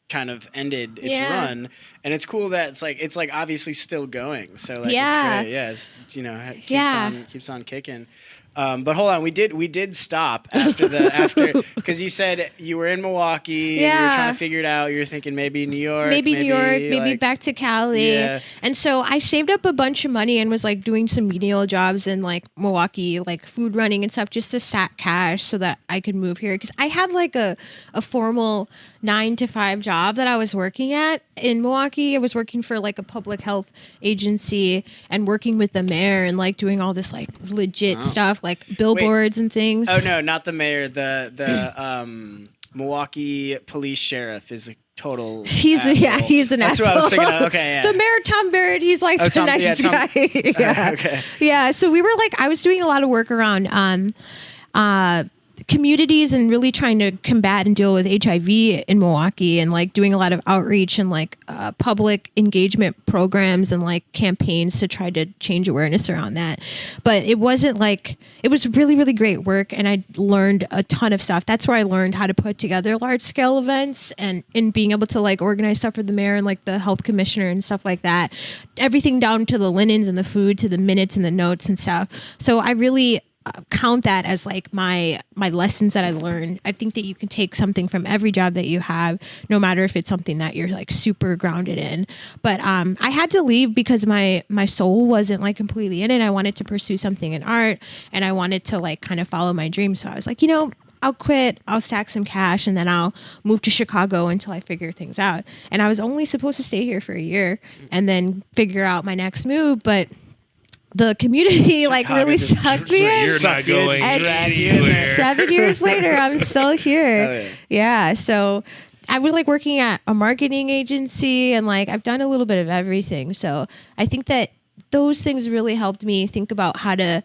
[SPEAKER 1] kind of ended its
[SPEAKER 2] Yeah.
[SPEAKER 1] run, and it's cool that it's like obviously still going. So like
[SPEAKER 2] Yeah.
[SPEAKER 1] it's great. Yeah, it's, you know, it keeps on kicking. But hold on, we did stop after because you said you were in Milwaukee. And you were
[SPEAKER 2] Yeah.
[SPEAKER 1] trying to figure it out. You were thinking maybe New York,
[SPEAKER 2] maybe New York, maybe
[SPEAKER 1] like,
[SPEAKER 2] back to Cali.
[SPEAKER 1] Yeah.
[SPEAKER 2] And so I saved up a bunch of money and was like doing some menial jobs in like Milwaukee, like food running and stuff, just to stack cash so that I could move here. Because I had like a formal 9-to-5 job that I was working at in Milwaukee. I was working for like a public health agency and working with the mayor and like doing all this like legit stuff, like billboards and things.
[SPEAKER 1] Oh no, not the mayor. The Milwaukee police sheriff is a total.
[SPEAKER 2] He's an
[SPEAKER 1] That's
[SPEAKER 2] asshole.
[SPEAKER 1] what I was thinking of. Okay, yeah.
[SPEAKER 2] The mayor Tom Barrett, he's like the
[SPEAKER 1] Tom-
[SPEAKER 2] nicest
[SPEAKER 1] yeah, Tom-
[SPEAKER 2] guy. Yeah.
[SPEAKER 1] Okay.
[SPEAKER 2] Yeah. So we were like, I was doing a lot of work around communities and really trying to combat and deal with HIV in Milwaukee, and like doing a lot of outreach and like public engagement programs and like campaigns to try to change awareness around that. But it wasn't like, it was really, really great work, and I learned a ton of stuff. That's where I learned how to put together large scale events and in being able to like organize stuff for the mayor and like the health commissioner and stuff like that. Everything down to the linens and the food, to the minutes and the notes and stuff. So I really count that as like my lessons that I learned. I think that you can take something from every job that you have, no matter if it's something that you're like super grounded in. But I had to leave because my soul wasn't like completely in it. I wanted to pursue something in art, and I wanted to like kind of follow my dreams. So I was like, you know, I'll quit, I'll stack some cash, and then I'll move to Chicago until I figure things out. And I was only supposed to stay here for a year and then figure out my next move. But the community like
[SPEAKER 1] Chicago
[SPEAKER 2] really
[SPEAKER 1] just
[SPEAKER 2] sucked me in.
[SPEAKER 3] You're not going
[SPEAKER 2] And
[SPEAKER 3] anywhere.
[SPEAKER 2] 7 years later, I'm still here.
[SPEAKER 1] Oh, yeah.
[SPEAKER 2] Yeah. So I was like working at a marketing agency, and like I've done a little bit of everything. So I think that those things really helped me think about how to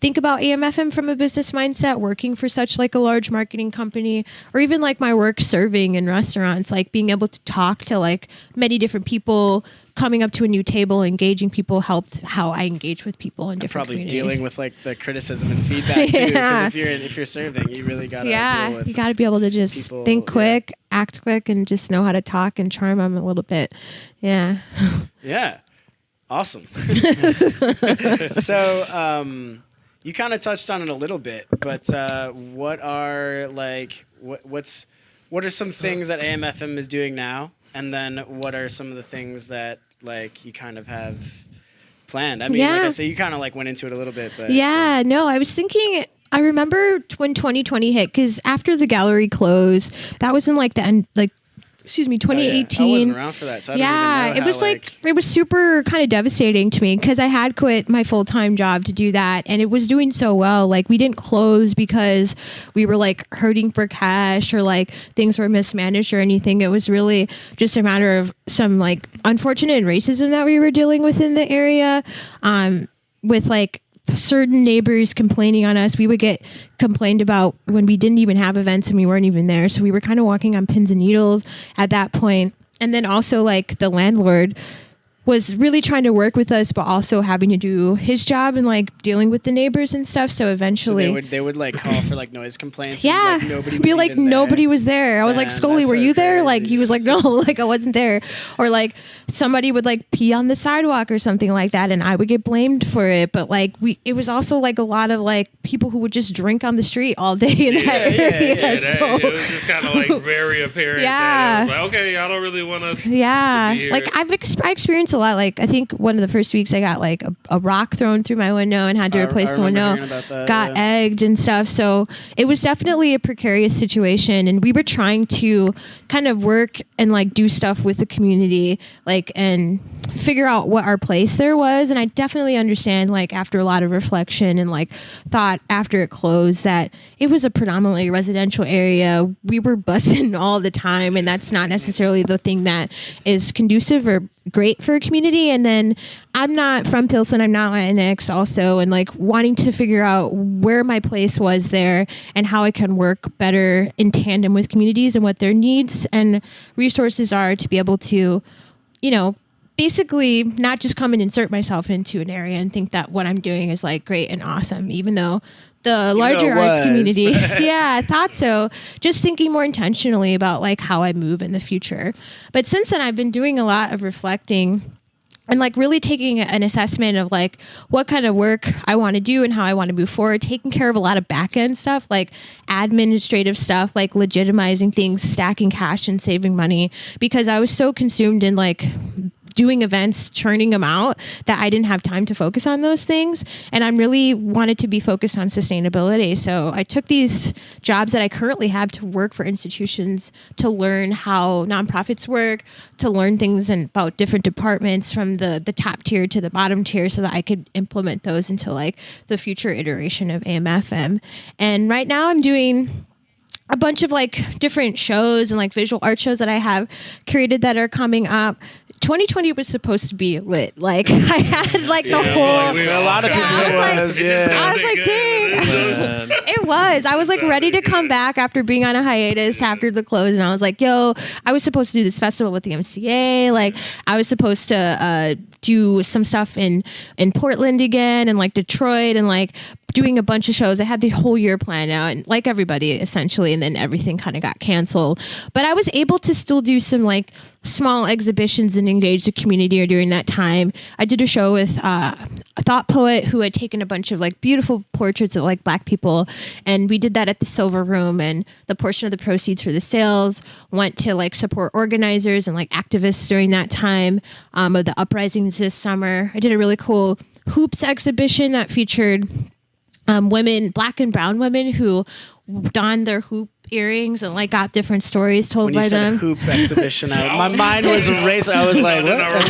[SPEAKER 2] think about AMFM from a business mindset, working for such like a large marketing company, or even like my work serving in restaurants, like being able to talk to like many different people, coming up to a new table, engaging people helped how I engage with people in different
[SPEAKER 1] Probably
[SPEAKER 2] communities.
[SPEAKER 1] dealing with like the criticism and feedback too.
[SPEAKER 2] Yeah.
[SPEAKER 1] Because if you're serving, you really gotta deal
[SPEAKER 2] Yeah,
[SPEAKER 1] with
[SPEAKER 2] you got to be able to just
[SPEAKER 1] people,
[SPEAKER 2] think
[SPEAKER 1] yeah.
[SPEAKER 2] quick, act quick, and just know how to talk and charm them a little bit. Yeah.
[SPEAKER 1] Yeah. Awesome. So, you kind of touched on it a little bit, but what are some things that AMFM is doing now, and then what are some of the things that like you kind of have planned? I mean, like I said, you kind of like went into it a little bit, but
[SPEAKER 2] Yeah, no, I was thinking, I remember when 2020 hit, because after the gallery closed, that was in like the end, like, 2018.
[SPEAKER 1] I wasn't around for that, so I don't even know
[SPEAKER 2] it
[SPEAKER 1] how,
[SPEAKER 2] was like it was super kind of devastating to me because I had quit my full-time job to do that, and it was doing so well. Like we didn't close because we were like hurting for cash or like things were mismanaged or anything. It was really just a matter of some like unfortunate racism that we were dealing with in the area, with like certain neighbors complaining on us. We would get complained about when we didn't even have events and we weren't even there. So we were kind of walking on pins and needles at that point. And then also like the landlord was really trying to work with us, but also having to do his job and like dealing with the neighbors and stuff. So eventually
[SPEAKER 1] they would like call for like noise complaints.
[SPEAKER 2] yeah,
[SPEAKER 1] and, like,
[SPEAKER 2] be like nobody was there. I was like,
[SPEAKER 1] Damn,
[SPEAKER 2] Scully,
[SPEAKER 1] that's
[SPEAKER 2] were
[SPEAKER 1] so
[SPEAKER 2] you there?
[SPEAKER 1] crazy.
[SPEAKER 2] Like he was like, no, like I wasn't there. Or like somebody would like pee on the sidewalk or something like that, and I would get blamed for it. But like it was also like a lot of like people who would just drink on the street all day in that area. So-
[SPEAKER 3] It was just kind of like very apparent.
[SPEAKER 2] Yeah.
[SPEAKER 3] That it was like, okay, I don't really want us.
[SPEAKER 2] Yeah,
[SPEAKER 3] to be here.
[SPEAKER 2] like I experienced a lot. Like I think one of the first weeks I got like a rock thrown through my window and had to replace the
[SPEAKER 1] remember
[SPEAKER 2] window.
[SPEAKER 1] hearing about that,
[SPEAKER 2] Got
[SPEAKER 1] yeah.
[SPEAKER 2] egged and stuff. So it was definitely a precarious situation, and we were trying to kind of work and like do stuff with the community, like and figure out what our place there was. And I definitely understand, like after a lot of reflection and like thought after it closed, that it was a predominantly residential area. We were bussing all the time, and that's not necessarily the thing that is conducive or great for a community. And then I'm not from Pilsen, I'm not Latinx also, and like wanting to figure out where my place was there and how I can work better in tandem with communities and what their needs and resources are to be able to, you know, basically not just come and insert myself into an area and think that what I'm doing is like great and awesome, even though the larger arts community, yeah, I thought so. Just thinking more intentionally about like how I move in the future. But since then, I've been doing a lot of reflecting and like really taking an assessment of like what kind of work I want to do and how I want to move forward, taking care of a lot of back end stuff, like administrative stuff, like legitimizing things, stacking cash and saving money, because I was so consumed in like doing events, churning them out, that I didn't have time to focus on those things. And I really wanted to be focused on sustainability. So I took these jobs that I currently have to work for institutions to learn how nonprofits work, to learn things about different departments from the top tier to the bottom tier, so that I could implement those into like the future iteration of AMFM. And right now I'm doing a bunch of like different shows and like visual art shows that I have curated that are coming up. 2020 was supposed to be lit. Like I had like the whole.
[SPEAKER 1] A lot of people.
[SPEAKER 2] I was like, dang. It was. I was like ready to come back after being on a hiatus after the close, and I was like, yo, I was supposed to do this festival with the MCA. Like I was supposed to do some stuff in Portland again, and like Detroit, and like doing a bunch of shows. I had the whole year planned out, and like everybody essentially, and then everything kind of got canceled. But I was able to still do some like small exhibitions and engage the community during that time. I did a show with a thought poet who had taken a bunch of like beautiful portraits of like Black people, and we did that at the Silver Room, and the portion of the proceeds for the sales went to like support organizers and like activists during that time of the uprisings this summer. I did a really cool hoops exhibition that featured women, Black and brown women, who donned their hoop earrings and like got different stories told by them.
[SPEAKER 1] Hoop exhibition, my mind was racing. I was like, what?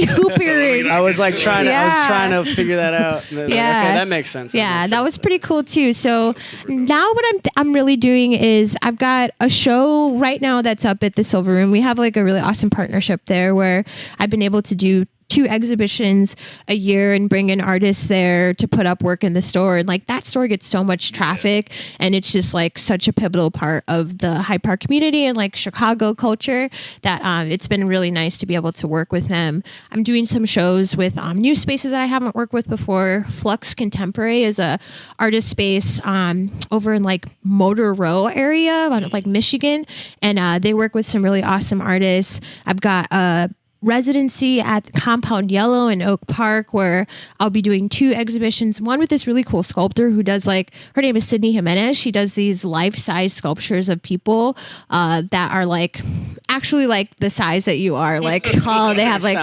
[SPEAKER 2] Hoop earrings.
[SPEAKER 1] I was like trying to figure that out. Yeah, okay, that makes sense.
[SPEAKER 2] That was pretty cool too. So now what I'm really doing is I've got a show right now that's up at the Silver Room. We have like a really awesome partnership there where I've been able to do 2 exhibitions a year and bring in artists there to put up work in the store. And like that store gets so much traffic, and it's just like such a pivotal part of the Hyde Park community and like Chicago culture that it's been really nice to be able to work with them. I'm doing some shows with new spaces that I haven't worked with before. Flux Contemporary is a artist space over in like Motor Row area, like Michigan, and they work with some really awesome artists. I've got residency at Compound Yellow in Oak Park, where I'll be doing 2 exhibitions. One with this really cool sculptor who does like, her name is Sydney Jimenez. She does these life-size sculptures of people that are like actually like the size that you are, like tall. They have like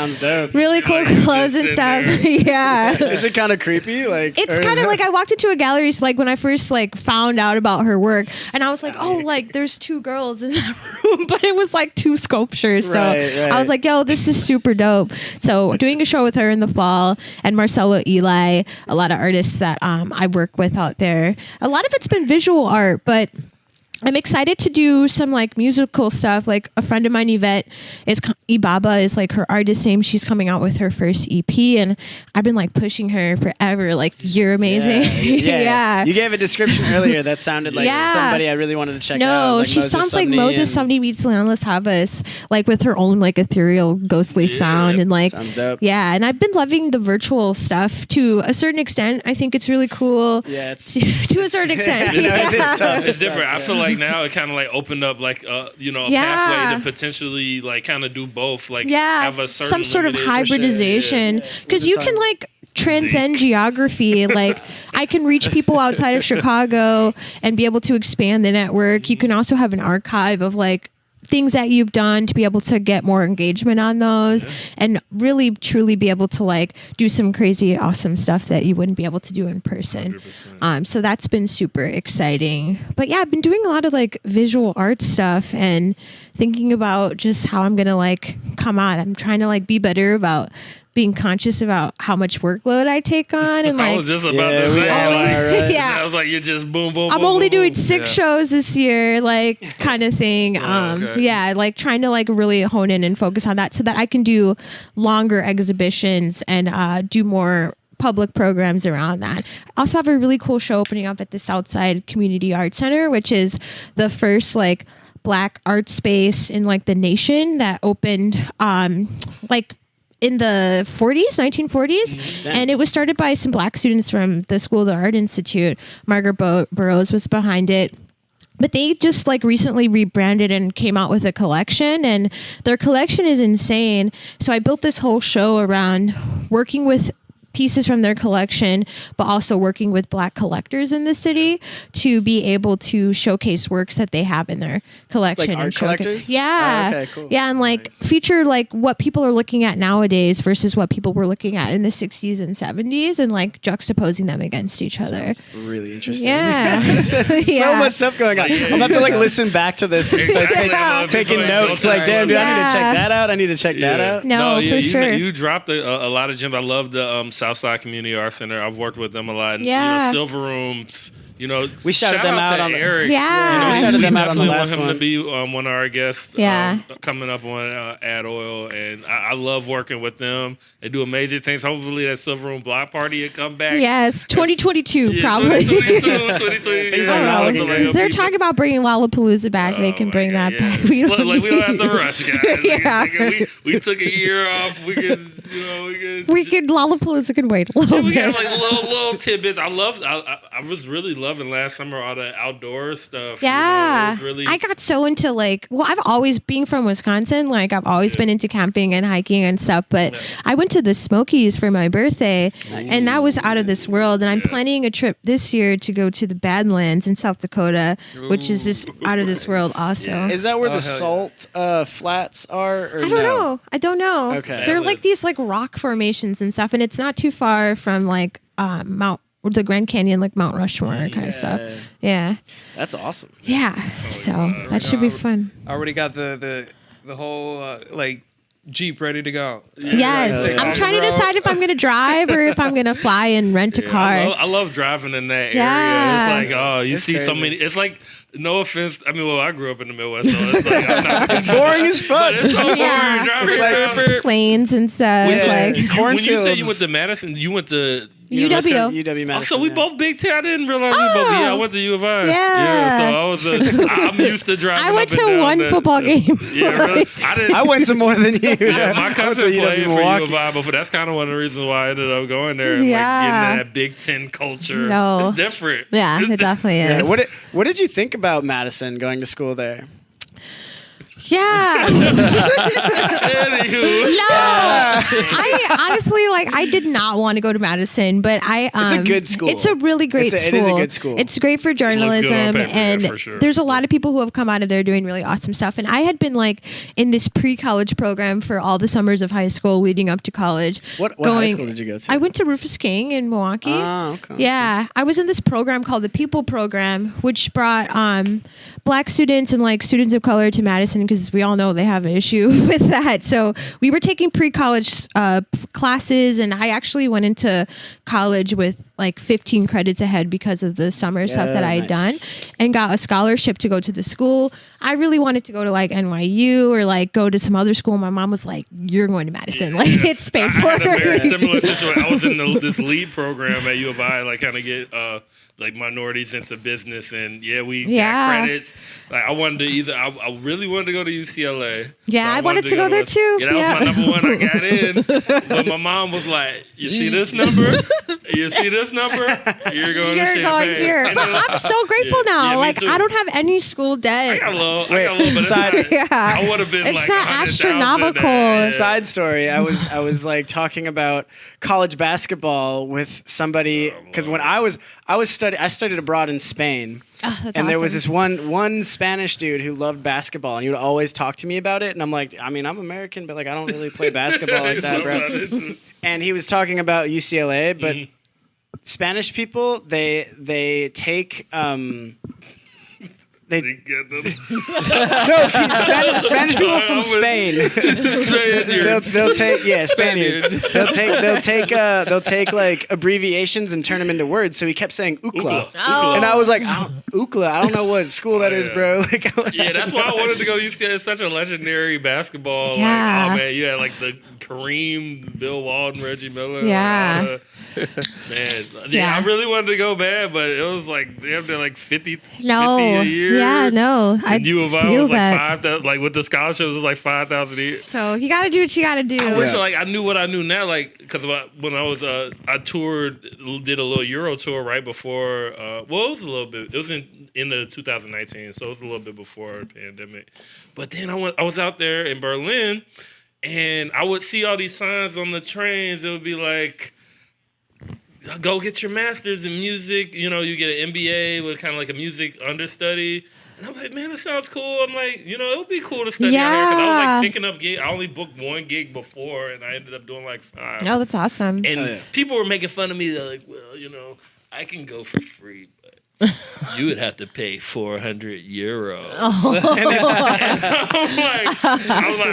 [SPEAKER 2] really cool clothes and stuff. Yeah.
[SPEAKER 1] Is it kind of creepy? Like
[SPEAKER 2] it's kind of like I walked into a gallery like when I first like found out about her work, and I was like, oh, like there's 2 girls in that room, but it was like 2 sculptures. So I was like, yo, this is super dope. So doing a show with her in the fall, and Marcelo Eli, a lot of artists that I work with out there. A lot of it's been visual art, but I'm excited to do some like musical stuff. Like a friend of mine, Yvette, Ibaba is like her artist name. She's coming out with her first EP, and I've been like pushing her forever. Like, you're amazing.
[SPEAKER 1] Yeah. You gave a description earlier that sounded like somebody I really wanted to check out.
[SPEAKER 2] No,
[SPEAKER 1] like
[SPEAKER 2] she sounds like Moses Somebody meets Leon Las Havas, like with her own like ethereal, ghostly sound, and like
[SPEAKER 1] sounds dope.
[SPEAKER 2] Yeah, and I've been loving the virtual stuff to a certain extent. I think it's really cool.
[SPEAKER 1] Yeah, it's
[SPEAKER 2] to a certain extent.
[SPEAKER 1] It's tough.
[SPEAKER 3] It's different. I feel like now it kind of like opened up like a pathway to potentially like kind of do both, like have a certain
[SPEAKER 2] some sort of hybridization, because you can like transcend geography. Like I can reach people outside of Chicago and be able to expand the network. You can also have an archive of like things that you've done to be able to get more engagement on those and really truly be able to like do some crazy awesome stuff that you wouldn't be able to do in person. So that's been super exciting. But yeah, I've been doing a lot of like visual art stuff and thinking about just how I'm gonna like come out. I'm trying to like be better about being conscious about how much workload I take on, and like
[SPEAKER 3] I was just about to say, I was like, you're just boom, boom.
[SPEAKER 2] I'm only doing 6 shows this year, like kind of thing. Like trying to like really hone in and focus on that so that I can do longer exhibitions and do more public programs around that. I also have a really cool show opening up at the Southside Community Arts Center, which is the first like Black art space in like the nation that opened like in the 1940s. And it was started by some Black students from the School of the Art Institute. Margaret Burroughs was behind it. But they just like recently rebranded and came out with a collection, and their collection is insane. So I built this whole show around working with pieces from their collection, but also working with Black collectors in the city to be able to showcase works that they have in their collection.
[SPEAKER 1] Like art collectors?
[SPEAKER 2] Yeah.
[SPEAKER 1] Oh, okay, cool.
[SPEAKER 2] Yeah, and like feature like what people are looking at nowadays versus what people were looking at in the 60s and 70s, and like juxtaposing them against each other.
[SPEAKER 1] Sounds really interesting.
[SPEAKER 2] Yeah.
[SPEAKER 1] So much stuff going on. I'm about to like listen back to this and start taking notes. Like, damn, dude, I need to check that out. I need to check that out.
[SPEAKER 2] No, for sure.
[SPEAKER 3] You dropped a lot of gems. I love the Southside Community Art Center. I've worked with them a lot. And,
[SPEAKER 2] Yeah.
[SPEAKER 3] Silver Rooms.
[SPEAKER 1] We shouted them out on
[SPEAKER 3] Eric.
[SPEAKER 2] Yeah.
[SPEAKER 1] we shouted them out on the last
[SPEAKER 3] want him
[SPEAKER 1] one.
[SPEAKER 3] to be one of our guests.
[SPEAKER 2] Yeah.
[SPEAKER 3] Coming up on AddOil, and I love working with them. They do amazing things. Hopefully that Silver Room block party will come back.
[SPEAKER 2] Yes, 2022 probably.
[SPEAKER 3] 2022.
[SPEAKER 1] Things are not looking good.
[SPEAKER 2] They're talking about bringing Lollapalooza back. They can bring that back. We don't
[SPEAKER 3] We don't have to rush, guys.
[SPEAKER 2] Yeah.
[SPEAKER 3] We took a year off. We could.
[SPEAKER 2] Lollapalooza can wait a little
[SPEAKER 3] We
[SPEAKER 2] bit.
[SPEAKER 3] got like little tidbits. I was really loving last summer all the outdoor stuff.
[SPEAKER 2] Yeah.
[SPEAKER 3] It was really,
[SPEAKER 2] I got so into like, well, I've always, being from Wisconsin, like I've always been into camping and hiking and stuff, but I went to the Smokies for my birthday and that was out of this world. And I'm planning a trip this year to go to the Badlands in South Dakota, which is just out of this world also.
[SPEAKER 3] Yeah.
[SPEAKER 1] Is that where the salt flats are? Or
[SPEAKER 2] I don't know. I don't know.
[SPEAKER 1] Okay.
[SPEAKER 2] They're like these like rock formations and stuff, and it's not too far from like the Grand Canyon, like Mount Rushmore kind of stuff. Yeah.
[SPEAKER 1] That's awesome.
[SPEAKER 2] Yeah. So that should be fun.
[SPEAKER 4] I already got the whole like Jeep ready to go.
[SPEAKER 2] Yes.
[SPEAKER 4] Like,
[SPEAKER 2] I'm trying to decide if I'm going to drive or if I'm going to fly and rent a car.
[SPEAKER 3] I love driving in that area.
[SPEAKER 2] Yeah.
[SPEAKER 3] It's like, you see so many. It's like, no offense. I mean, I grew up in the Midwest, so it's like, I'm not.
[SPEAKER 1] It's boring as fuck.
[SPEAKER 3] But it's so boring
[SPEAKER 2] Yeah.
[SPEAKER 3] driving
[SPEAKER 1] It's like
[SPEAKER 3] around.
[SPEAKER 2] Planes and stuff.
[SPEAKER 1] Yeah.
[SPEAKER 2] Like
[SPEAKER 3] When you say
[SPEAKER 1] Cornfields.
[SPEAKER 3] you went to Madison, you went to
[SPEAKER 2] UW.
[SPEAKER 1] UW Madison.
[SPEAKER 3] Oh, so we
[SPEAKER 1] yeah.
[SPEAKER 3] both big town. I didn't realize we both. Yeah, I went to U of I.
[SPEAKER 2] Yeah.
[SPEAKER 3] So I was. I'm used to driving.
[SPEAKER 2] I went
[SPEAKER 3] up and
[SPEAKER 2] to
[SPEAKER 3] down
[SPEAKER 2] one
[SPEAKER 3] that-
[SPEAKER 2] football game.
[SPEAKER 3] Yeah, really.
[SPEAKER 1] I went to more than you.
[SPEAKER 3] Yeah, my
[SPEAKER 1] I went
[SPEAKER 3] cousin
[SPEAKER 1] to UW
[SPEAKER 3] played for U
[SPEAKER 1] Milwaukee.
[SPEAKER 3] of I before. That's kind of one of the reasons why I ended up going there and
[SPEAKER 2] Yeah.
[SPEAKER 3] like getting that Big Ten culture.
[SPEAKER 2] No.
[SPEAKER 3] It's different.
[SPEAKER 2] Yeah, it definitely
[SPEAKER 1] Yeah,
[SPEAKER 2] is.
[SPEAKER 1] what did you think about Madison going to school there?
[SPEAKER 2] Yeah.
[SPEAKER 3] Anywho.
[SPEAKER 2] No, I honestly I did not want to go to Madison, but
[SPEAKER 1] It's a good school.
[SPEAKER 2] It's a really great school.
[SPEAKER 1] It is a good school.
[SPEAKER 2] It's great for journalism,
[SPEAKER 3] on paper, yeah,
[SPEAKER 2] and
[SPEAKER 3] for sure.
[SPEAKER 2] there's a lot of people who have come out of there doing really awesome stuff. And I had been like in this pre-college program for all the summers of high school leading up to college.
[SPEAKER 1] What high school did you go to?
[SPEAKER 2] I went to Rufus King in Milwaukee.
[SPEAKER 1] Oh, okay.
[SPEAKER 2] Yeah, I was in this program called the People Program, which brought Black students and like students of color to Madison because we all know they have an issue with that. So we were taking pre-college classes, and I actually went into college with like 15 credits ahead because of the summer stuff that I had done, and got a scholarship to go to the school. I really wanted to go to like NYU or like go to some other school. My mom was like, "You're going to Madison. Like it's paid for."
[SPEAKER 3] I had a very similar situation. I was in this lead program at U of I, like kind of get like minorities into business, and we got credits. Like I wanted to I really wanted to go to UCLA.
[SPEAKER 2] Yeah,
[SPEAKER 3] So
[SPEAKER 2] I wanted to go there too.
[SPEAKER 3] Yeah, that was my number one. I got in, but my mom was like, "You see this number? You see this number? You're going to Champaign."
[SPEAKER 2] Here."
[SPEAKER 3] And
[SPEAKER 2] But
[SPEAKER 3] then
[SPEAKER 2] I'm so grateful now.
[SPEAKER 3] me
[SPEAKER 2] like
[SPEAKER 3] too.
[SPEAKER 2] I don't have any school debt.
[SPEAKER 3] I got a little,
[SPEAKER 1] Wait,
[SPEAKER 3] but
[SPEAKER 1] side-
[SPEAKER 3] it's not,
[SPEAKER 2] Yeah.
[SPEAKER 3] I would have been
[SPEAKER 2] It's
[SPEAKER 3] like
[SPEAKER 2] not
[SPEAKER 3] 100,000
[SPEAKER 2] astronomical.
[SPEAKER 3] and,
[SPEAKER 1] Side story: I was like talking about college basketball with somebody because when I studied abroad in Spain.
[SPEAKER 2] Oh, that's
[SPEAKER 1] And there was
[SPEAKER 2] awesome.
[SPEAKER 1] this one Spanish dude who loved basketball, and he would always talk to me about it. And I'm like, I mean, I'm American, but like, I don't really play basketball like that, bro. And he was talking about UCLA, but Spanish people, they take
[SPEAKER 3] They get them.
[SPEAKER 1] Spanish people from Spain. they'll take Spaniards. They'll take like abbreviations and turn them into words. So he kept saying UCLA.
[SPEAKER 2] Oh.
[SPEAKER 1] And I was like, UCLA. I don't know what school that is, bro. Like,
[SPEAKER 3] Yeah, that's why I wanted to go to UCLA. It's such a legendary basketball.
[SPEAKER 2] Yeah.
[SPEAKER 3] Like, oh man, you had like the Kareem, Bill Walton, Reggie Miller.
[SPEAKER 2] Yeah.
[SPEAKER 3] Man,
[SPEAKER 2] Yeah.
[SPEAKER 3] I really wanted to go bad, but it was like they have to like 50
[SPEAKER 2] No,
[SPEAKER 3] a year. year.
[SPEAKER 2] Yeah, no, I
[SPEAKER 3] And U of I
[SPEAKER 2] feel
[SPEAKER 3] was like
[SPEAKER 2] that.
[SPEAKER 3] 5,000. Like with the scholarships, it was like 5,000 a year.
[SPEAKER 2] So you got to do what you got to do.
[SPEAKER 3] I wish like I knew what I knew now, like because when I was I toured, did a little Euro tour right before. Well, it was a little bit. It was in the 2019, so it was a little bit before the pandemic. But then I was out there in Berlin, and I would see all these signs on the trains. It would be like, go get your master's in music. You know, you get an MBA with kind of like a music understudy. And I was like, man, that sounds cool. I'm like, you know, it would be cool to study out here. Because I was like picking up gigs. I only booked one gig before, and I ended up doing like 5.
[SPEAKER 2] Oh, that's awesome.
[SPEAKER 3] And people were making fun of me. They're like, well, you know, I can go for free, but you would have to pay 400 euros.
[SPEAKER 2] Oh.
[SPEAKER 3] And I'm like,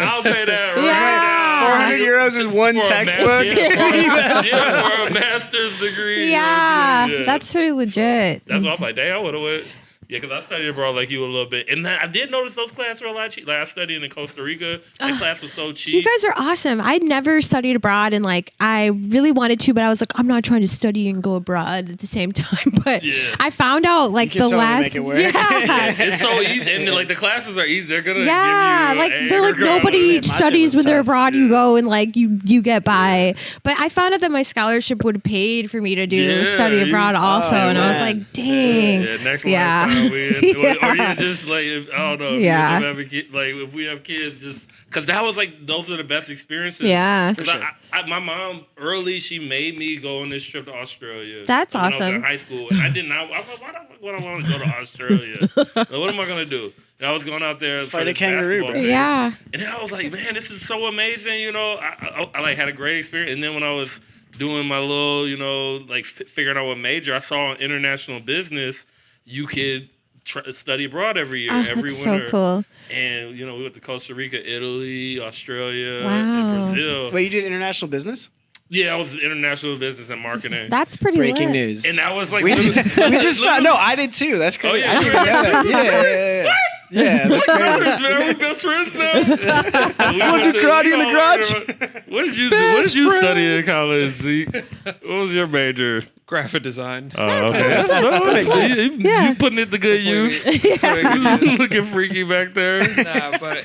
[SPEAKER 3] I'll pay that right now.
[SPEAKER 1] 400 euros is one
[SPEAKER 3] For a
[SPEAKER 1] textbook.
[SPEAKER 3] for a master's degree.
[SPEAKER 2] Yeah, that's pretty legit.
[SPEAKER 3] That's why I'm like, dang, I would have went. Yeah, because I studied abroad like you a little bit. And I did notice those classes were a lot cheap. Like, I studied in Costa Rica. That class was so cheap.
[SPEAKER 2] You guys are awesome. I'd never studied abroad, and like I really wanted to, but I was like, I'm not trying to study and go abroad at the same time. But I found out like
[SPEAKER 1] You can
[SPEAKER 2] the
[SPEAKER 1] totally
[SPEAKER 2] last,
[SPEAKER 1] make it work.
[SPEAKER 3] It's so easy. And like the classes are easy. They're going to give you
[SPEAKER 2] like
[SPEAKER 3] A
[SPEAKER 2] they're like
[SPEAKER 3] regardless.
[SPEAKER 2] nobody
[SPEAKER 1] My shit
[SPEAKER 2] studies
[SPEAKER 1] was
[SPEAKER 2] when they're
[SPEAKER 1] tough.
[SPEAKER 2] abroad. You go and like you get by. But I found out that my scholarship would have paid for me to do study
[SPEAKER 3] you-
[SPEAKER 2] abroad also, and I was
[SPEAKER 1] man.
[SPEAKER 2] like, dang.
[SPEAKER 3] Yeah, next
[SPEAKER 2] Yeah.
[SPEAKER 3] lifetime or you just like, I don't know. If
[SPEAKER 2] Yeah.
[SPEAKER 3] you have a kid, like if we have kids, just because that was like those are the best experiences.
[SPEAKER 2] Yeah.
[SPEAKER 3] 'Cause my mom early she made me go on this trip to Australia.
[SPEAKER 2] That's
[SPEAKER 3] when I was
[SPEAKER 2] awesome.
[SPEAKER 3] in high school, and I did not. I was like, why the fuck would I want to go to Australia? Like, what am I gonna do? And I was going out there
[SPEAKER 1] Fight
[SPEAKER 3] for
[SPEAKER 1] a
[SPEAKER 3] this
[SPEAKER 1] kangaroo,
[SPEAKER 3] basketball
[SPEAKER 1] bro.
[SPEAKER 3] game.
[SPEAKER 2] Yeah.
[SPEAKER 3] And then I was like, man, this is so amazing. You know, I like had a great experience. And then when I was doing my little, you know, like figuring out what major, I saw in international business, you could study abroad every year, every
[SPEAKER 2] That's
[SPEAKER 3] winter.
[SPEAKER 2] so cool.
[SPEAKER 3] And, you know, we went to Costa Rica, Italy, Australia,
[SPEAKER 2] Wow.
[SPEAKER 3] and Brazil.
[SPEAKER 1] Wait, you did international business?
[SPEAKER 3] Yeah, I was in international business and marketing.
[SPEAKER 2] That's pretty
[SPEAKER 1] Breaking
[SPEAKER 2] lit.
[SPEAKER 1] news.
[SPEAKER 3] And that was like,
[SPEAKER 1] we
[SPEAKER 3] literally-
[SPEAKER 1] just found. No, I did too. That's crazy.
[SPEAKER 3] yeah,
[SPEAKER 1] I didn't
[SPEAKER 3] you
[SPEAKER 1] even know that. Yeah. Yeah, that's crazy.
[SPEAKER 3] Brothers, man, we're best friends now.
[SPEAKER 1] wanna do karate in the garage?
[SPEAKER 3] What did you do? What did you study in college, Zeke? What was your major?
[SPEAKER 4] Graphic design.
[SPEAKER 3] Oh, okay. You putting it to good use. You looking freaky back there.
[SPEAKER 4] Nah, but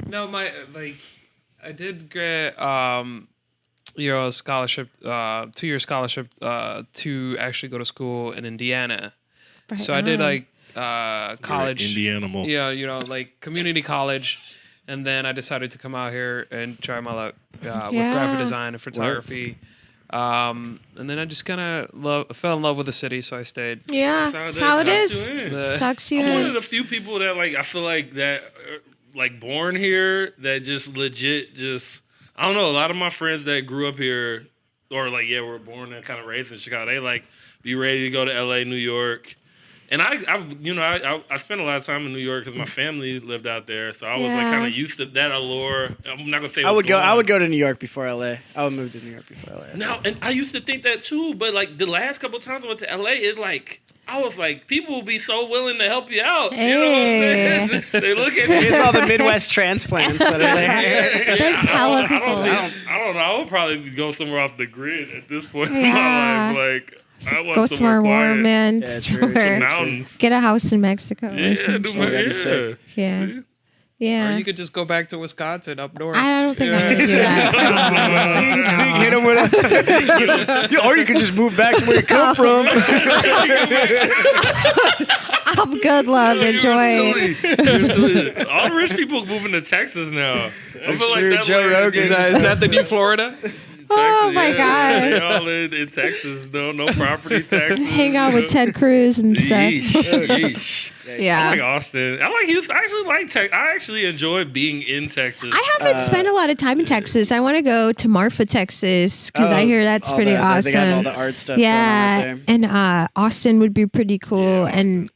[SPEAKER 4] no, I did get a scholarship, 2-year scholarship to actually go to school in Indiana. So I did like college,
[SPEAKER 3] Indiana.
[SPEAKER 4] yeah, you know, like community college, and then I decided to come out here and try my luck with graphic design and photography. And then I just kind of fell in love with the city, so I stayed.
[SPEAKER 2] Yeah, that's how it is. Sucks you
[SPEAKER 3] I'm one of
[SPEAKER 2] in.
[SPEAKER 3] the few people that like I feel like that like born here that just legit just I don't know. A lot of my friends that grew up here or like were born and kind of raised in Chicago. They like be ready to go to LA, New York. And I spent a lot of time in New York because my family lived out there, so I was like kind of used to that allure. I'm not gonna say
[SPEAKER 1] I would go to New York before LA. I would move to New York before LA.
[SPEAKER 3] Now, and I used to think that too, but like the last couple of times I went to LA, it's like I was like, people will be so willing to help you out. You know what I'm saying? They look at
[SPEAKER 1] It's
[SPEAKER 3] me.
[SPEAKER 1] all the Midwest transplants that are there.
[SPEAKER 2] There's hella
[SPEAKER 3] I
[SPEAKER 2] people.
[SPEAKER 3] don't know. I would probably go somewhere off the grid at this point in
[SPEAKER 2] Yeah.
[SPEAKER 3] my life. Like, I want
[SPEAKER 2] Go
[SPEAKER 3] somewhere
[SPEAKER 2] somewhere
[SPEAKER 3] quiet.
[SPEAKER 2] warm, man.
[SPEAKER 1] Yeah, true.
[SPEAKER 2] Somewhere-
[SPEAKER 3] Mountains.
[SPEAKER 2] Get a house in Mexico or
[SPEAKER 3] Yeah,
[SPEAKER 2] something.
[SPEAKER 1] that'd be sick.
[SPEAKER 2] Yeah.
[SPEAKER 3] See?
[SPEAKER 2] Yeah.
[SPEAKER 4] Or you could just go back to Wisconsin up north.
[SPEAKER 2] I don't think I'm gonna do that.
[SPEAKER 1] Zeke hit him with a. Or you could just move back to where you come from.
[SPEAKER 2] I'm good, love. Enjoy.
[SPEAKER 3] You're silly. All the rich people moving to Texas now. I feel
[SPEAKER 1] true.
[SPEAKER 3] like that
[SPEAKER 1] Joe
[SPEAKER 3] way-
[SPEAKER 1] Rogan.
[SPEAKER 4] Is that the new Florida?
[SPEAKER 2] Oh my God.
[SPEAKER 3] They all in Texas. No property taxes.
[SPEAKER 2] Hang out with Ted Cruz and stuff.
[SPEAKER 3] Yeesh. Yeesh. I
[SPEAKER 2] Yeah.
[SPEAKER 3] like Austin. I like Houston. I actually like Texas. I actually enjoy being in Texas.
[SPEAKER 2] I haven't spent a lot of time in Texas. I want to go to Marfa, Texas, because I hear that's
[SPEAKER 1] All
[SPEAKER 2] pretty
[SPEAKER 1] the-
[SPEAKER 2] awesome.
[SPEAKER 1] They got all the art stuff
[SPEAKER 2] Yeah,
[SPEAKER 1] going on out
[SPEAKER 2] and Austin would be pretty cool.
[SPEAKER 3] Yeah,
[SPEAKER 2] and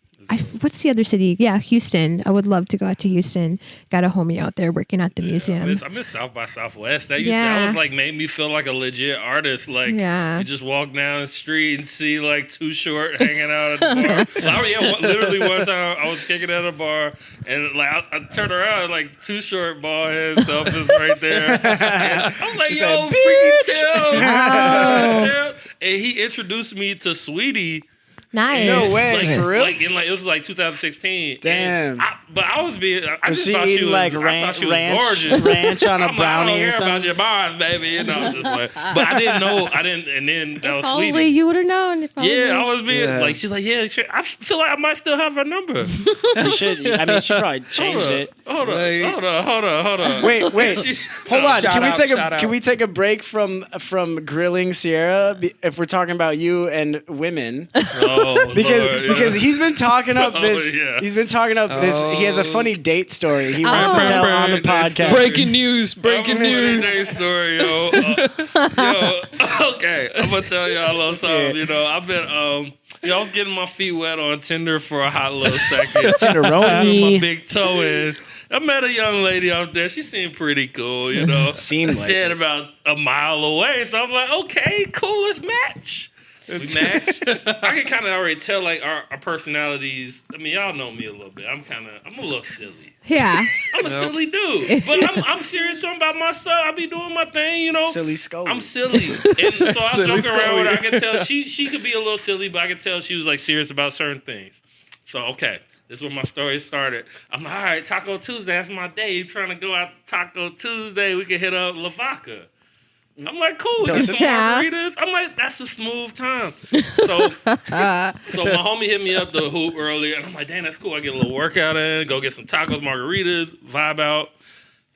[SPEAKER 2] what's the other city? Yeah, Houston. I would love to go out to Houston. Got a homie out there working at the museum.
[SPEAKER 3] I miss South by Southwest. That
[SPEAKER 2] Yeah.
[SPEAKER 3] was like made me feel like a legit artist. Like
[SPEAKER 2] Yeah.
[SPEAKER 3] you just walk down the street and see like Too Short hanging out at the bar. Literally one time I was kicking at a bar and like I turned around and like Too Short bald head self is right there. And I'm like, yo, freaking chill.
[SPEAKER 2] Oh.
[SPEAKER 3] And he introduced me to Sweetie.
[SPEAKER 2] Nice.
[SPEAKER 1] No way, for real?
[SPEAKER 3] It was like 2016.
[SPEAKER 1] Damn.
[SPEAKER 3] But I was being. I
[SPEAKER 1] Was
[SPEAKER 3] just
[SPEAKER 1] she
[SPEAKER 3] thought she
[SPEAKER 1] eating
[SPEAKER 3] was
[SPEAKER 1] like
[SPEAKER 3] I thought she was
[SPEAKER 1] ranch
[SPEAKER 3] gorgeous.
[SPEAKER 1] on a
[SPEAKER 3] I'm
[SPEAKER 1] brownie
[SPEAKER 3] like, I
[SPEAKER 1] or
[SPEAKER 3] don't care about
[SPEAKER 1] something?
[SPEAKER 3] your bars, baby. You know, I'm just like, but I didn't know. And then that was
[SPEAKER 2] Probably
[SPEAKER 3] Sweetie.
[SPEAKER 2] you would have known. If
[SPEAKER 3] Yeah, I was being
[SPEAKER 1] Yeah.
[SPEAKER 3] like, she's like, yeah, sure. I feel like I might still have her number.
[SPEAKER 1] You should. I mean, she probably changed it.
[SPEAKER 3] Hold on.
[SPEAKER 1] Wait, hold on.
[SPEAKER 4] Shout out.
[SPEAKER 1] Can we take a break from grilling Ciera if we're talking about you and women?
[SPEAKER 3] Oh,
[SPEAKER 1] Because he's been talking up this.
[SPEAKER 3] yeah.
[SPEAKER 1] He's been talking up this. He has a funny date story he wants
[SPEAKER 2] Oh.
[SPEAKER 1] to tell on the podcast.
[SPEAKER 4] Breaking news. Breaking news.
[SPEAKER 3] Day story, yo. Okay, I'm gonna tell y'all a little something. You know, I've been I was getting my feet wet on Tinder for a hot little second.
[SPEAKER 1] Tenderoni.
[SPEAKER 3] Put my big toe in. I met a young lady out there. She seemed pretty cool, you know.
[SPEAKER 1] Seemed like
[SPEAKER 3] Said
[SPEAKER 1] it.
[SPEAKER 3] about a mile away, so I'm like, okay, cool, let's match. We match. I can kind of already tell like our personalities. I mean, y'all know me a little bit. I'm a little silly.
[SPEAKER 2] Yeah.
[SPEAKER 3] I'm a silly dude, but I'm serious about my stuff. I be doing my thing, you know.
[SPEAKER 1] Silly Scully.
[SPEAKER 3] I'm silly, and so I
[SPEAKER 4] Silly
[SPEAKER 3] joke around with her. I
[SPEAKER 4] Scully.
[SPEAKER 3] can tell she could be a little silly, but I can tell she was like serious about certain things. So okay, this is where my story started. I'm like, all right, Taco Tuesday, that's my day. You trying to go out Taco Tuesday? We can hit up La Vaca. I'm like, cool, get some
[SPEAKER 2] Yeah.
[SPEAKER 3] margaritas. I'm like, that's a smooth time. So my homie hit me up the hoop earlier, and I'm like, damn, that's cool. I get a little workout in, go get some tacos, margaritas, vibe out.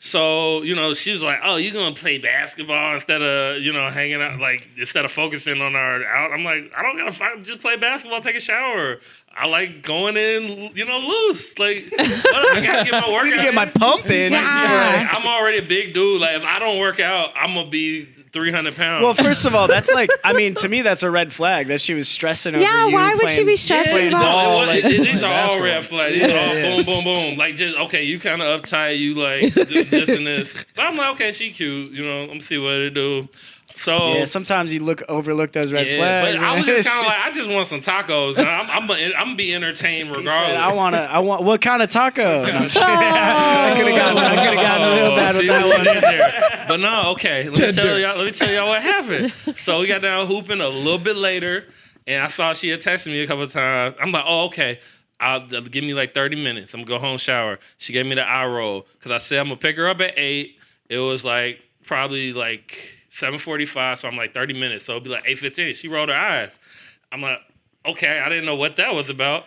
[SPEAKER 3] So, you know, she was like, oh, you going to play basketball instead of, you know, hanging out, like, instead of focusing on our out. I'm like, I don't got to just play basketball, take a shower. I like going in, you know, loose. Like, I got to get my workout
[SPEAKER 1] You get my pump in.
[SPEAKER 2] Yeah.
[SPEAKER 3] I'm already a big dude. Like, if I don't work out, I'm going to be 300 pounds.
[SPEAKER 1] Well, first of all, that's like, I mean, to me, that's a red flag that she was stressing over
[SPEAKER 2] Yeah,
[SPEAKER 1] you.
[SPEAKER 2] why would she be stressing
[SPEAKER 1] playing
[SPEAKER 2] about-
[SPEAKER 1] ball,
[SPEAKER 3] No,
[SPEAKER 1] like,
[SPEAKER 3] these are all
[SPEAKER 1] basketball.
[SPEAKER 3] red flags. These are all boom, boom, boom. Like, just, okay, you kind of uptight. You like this and this. But I'm like, okay, she cute. You know, I'm see what it do. So
[SPEAKER 1] Yeah, sometimes you overlook those red
[SPEAKER 3] yeah,
[SPEAKER 1] flags.
[SPEAKER 3] but I was just kind of like, I just want some tacos. And I'm gonna be entertained
[SPEAKER 1] He
[SPEAKER 3] regardless.
[SPEAKER 1] said, I want what kind of taco? And I'm just kidding. I could have gotten real bad with
[SPEAKER 3] See
[SPEAKER 1] that
[SPEAKER 3] what
[SPEAKER 1] one.
[SPEAKER 3] you did there. But no, okay. Let me tell y'all what happened. So we got down hooping a little bit later, and I saw she had texted me a couple of times. I'm like, oh, okay. Give me like 30 minutes. I'm gonna go home, shower. She gave me the eye roll because I said I'm gonna pick her up at 8. It was like probably like 7:45, so I'm like 30 minutes. So it'd be like 8:15. She rolled her eyes. I'm like, okay, I didn't know what that was about.